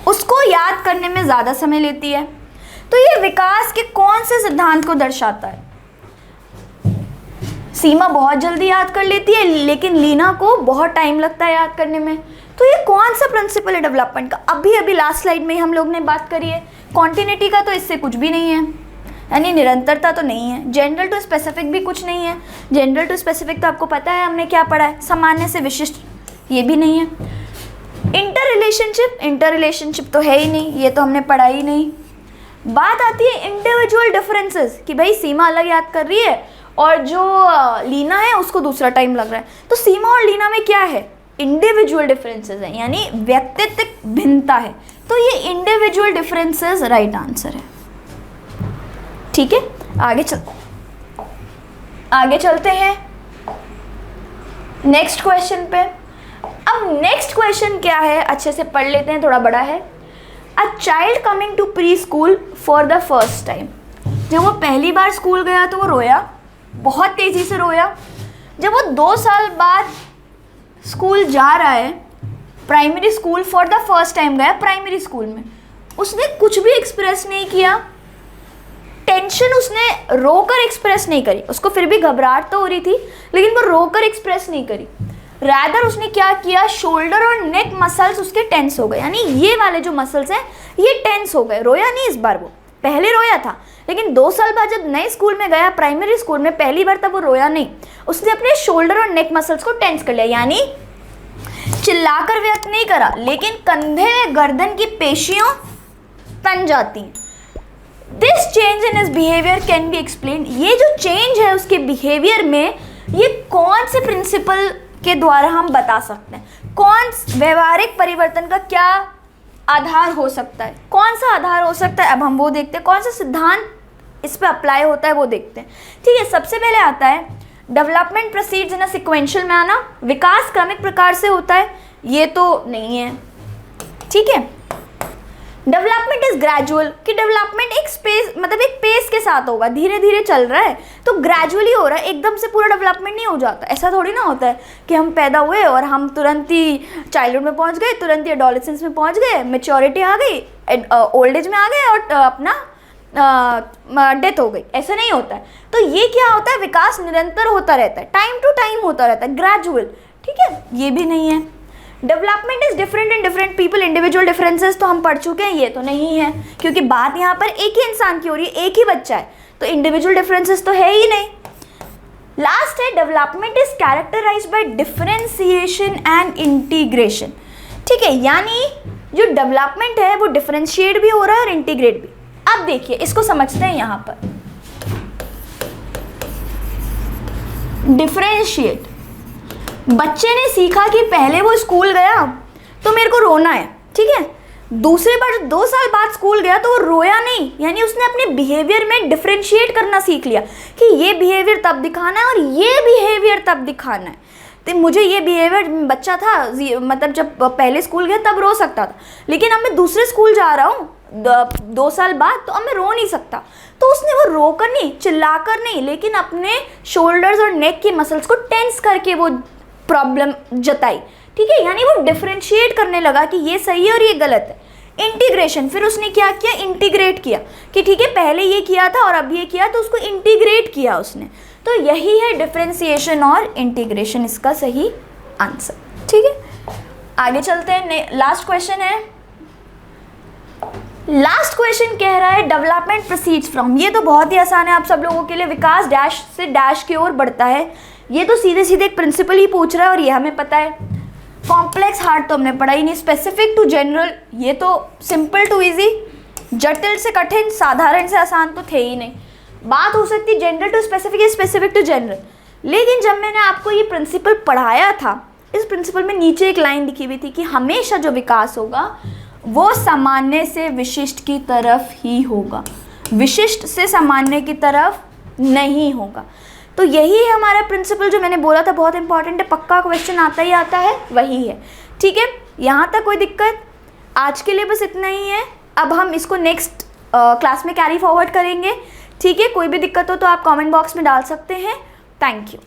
उसको याद करने में ज़्यादा समय लेती है। तो ये विकास के कौन से सिद्धांत को दर्शाता है? सीमा बहुत जल्दी याद कर लेती है लेकिन लीना को बहुत टाइम लगता है याद करने में। तो ये कौन सा प्रिंसिपल है डेवलपमेंट का? अभी लास्ट स्लाइड में ही हम लोग ने बात करी है। कॉन्टिन्यूटी का तो इससे कुछ भी नहीं है, यानी निरंतरता तो नहीं है। जनरल टू स्पेसिफिक भी कुछ नहीं है। जनरल टू स्पेसिफिक तो आपको पता है हमने क्या पढ़ा है, सामान्य से विशिष्ट, ये भी नहीं है। इंटर रिलेशनशिप तो है ही नहीं, ये तो हमने पढ़ा ही नहीं। बात आती है इंडिविजुअल डिफरेंसेस कि भाई सीमा अलग याद कर रही है और जो लीना है उसको दूसरा टाइम लग रहा है। तो सीमा और लीना में क्या है? इंडिविजुअल डिफरेंसेस है, यानी व्यक्तित्व भिन्नता है। तो ये इंडिविजुअल डिफरेंसेस राइट आंसर है, ठीक है। आगे चलते हैं नेक्स्ट क्वेश्चन पे। अब नेक्स्ट क्वेश्चन क्या है, अच्छे से पढ़ लेते हैं, थोड़ा बड़ा है। A child coming to pre school for the first time. जब वो पहली बार स्कूल गया तो वो रोया, बहुत तेज़ी से रोया। जब वो 2 साल बाद स्कूल जा रहा है, primary school for the first time गया प्राइमरी स्कूल में, उसने कुछ भी एक्सप्रेस नहीं किया, टेंशन उसने रोकर एक्सप्रेस नहीं करी। उसको फिर भी घबराहट तो हो रही थी लेकिन वो रोकर एक्सप्रेस नहीं करी। रैदर उसने क्या किया, शोल्डर और नेक मसल्स उसके टेंस हो गए, यानी ये वाले जो मसल्स हैं ये टेंस हो गए। रोया नहीं इस बार, वो पहले रोया था लेकिन 2 साल बाद जब नए स्कूल में गया प्राइमरी स्कूल में, पहली बार तब वो रोया नहीं, उसने अपने शोल्डर और नेक मसल्स को टेंस कर लिया, यानी चिल्लाकर व्यक्त नहीं करा लेकिन कंधे में गर्दन की पेशियां तन जाती हैं। This change in his behaviour can be explained. ये जो चेंज है उसके बिहेवियर में, ये कौन से प्रिंसिपल के द्वारा हम बता सकते हैं? कौन व्यवहारिक परिवर्तन का क्या आधार हो सकता है, कौन सा आधार हो सकता है? अब हम वो देखते हैं, कौन सा सिद्धांत इस पे अप्लाई होता है वो देखते हैं, ठीक है। सबसे पहले आता है डेवलपमेंट प्रोसीड्स इन अ सिक्वेंशियल मैनर। विकास क्रमिक प्रकार से होता है, ये तो नहीं है, ठीक है। डेवलपमेंट इज ग्रेजुअल, कि डेवलपमेंट एक स्पेस मतलब एक पेस के साथ होगा, धीरे धीरे चल रहा है तो ग्रेजुअली हो रहा है, एकदम से पूरा डेवलपमेंट नहीं हो जाता। ऐसा थोड़ी ना होता है कि हम पैदा हुए और हम तुरंत ही चाइल्डहुड में पहुंच गए, तुरंत ही एडोलेसेंस में पहुंच गए, मैच्योरिटी आ गई, ओल्ड एज में आ गए और अपना डेथ हो गई, ऐसा नहीं होता है। तो ये क्या होता है, विकास निरंतर होता रहता है, टाइम टू टाइम होता रहता है, ग्रेजुअल, ठीक है। ये भी नहीं है। Development is different in different people, individual differences तो हम पढ़ चुके हैं, ये तो नहीं है क्योंकि बात यहाँ पर एक ही इंसान की हो रही है, एक ही बच्चा है, तो इंडिविजुअल डिफरेंसेस तो है ही नहीं। लास्ट है development is characterised by differentiation and integration, ठीक है, यानी जो डेवलपमेंट है वो डिफरेंशिएट भी हो रहा है और इंटीग्रेट भी। अब देखिए इसको समझते हैं यहाँ पर। डिफरेंशिएट, बच्चे ने सीखा कि पहले वो स्कूल गया तो मेरे को रोना है, ठीक है। दूसरी बार 2 साल बाद स्कूल गया तो वो रोया नहीं, यानी उसने अपने बिहेवियर में डिफरेंशिएट करना सीख लिया कि ये बिहेवियर तब दिखाना है और ये बिहेवियर तब दिखाना है। तो मुझे ये बिहेवियर, बच्चा था मतलब जब पहले स्कूल गया तब रो सकता था, लेकिन अब मैं दूसरे स्कूल जा रहा हूँ 2 साल बाद, तो अब मैं रो नहीं सकता। तो उसने वो रोकर नहीं, चिल्लाकर नहीं, लेकिन अपने शोल्डर्स और नेक की मसल्स को टेंस करके वो प्रॉब्लम जताई, ठीक है। यानी वो डिफरेंशिएट करने लगा कि ये सही है और ये गलत है। इंटीग्रेशन, फिर उसने क्या किया, इंटीग्रेट किया कि ठीक है पहले ये किया था और अब ये किया, तो उसको इंटीग्रेट किया उसने। तो यही है डिफरेंशिएशन और इंटीग्रेशन, इसका सही आंसर, ठीक है। आगे चलते हैं, लास्ट क्वेश्चन है। लास्ट क्वेश्चन कह रहा है डेवलपमेंट प्रोसीड्स फ्रॉम, ये तो बहुत ही आसान है आप सब लोगों के लिए, विकास डैश से डैश की ओर बढ़ता है। ये तो सीधे सीधे एक प्रिंसिपल ही पूछ रहा है और ये हमें पता है। कॉम्प्लेक्स हार्ट तो हमने पढ़ा ही नहीं। स्पेसिफिक टू जनरल, ये तो सिंपल टू इजी, जटिल से कठिन, साधारण से आसान तो थे ही नहीं। बात हो सकती जनरल टू स्पेसिफिक या स्पेसिफिक टू जनरल, लेकिन जब मैंने आपको ये प्रिंसिपल पढ़ाया था, इस प्रिंसिपल में नीचे एक लाइन लिखी हुई थी कि हमेशा जो विकास होगा वो सामान्य से विशिष्ट की तरफ ही होगा, विशिष्ट से सामान्य की तरफ नहीं होगा। तो यही है हमारा प्रिंसिपल, जो मैंने बोला था बहुत इंपॉर्टेंट है, पक्का क्वेश्चन आता ही आता है, वही है, ठीक है। यहाँ तक कोई दिक्कत? आज के लिए बस इतना ही है। अब हम इसको नेक्स्ट क्लास में कैरी फॉरवर्ड करेंगे, ठीक है। कोई भी दिक्कत हो तो आप कमेंट बॉक्स में डाल सकते हैं। Thank you.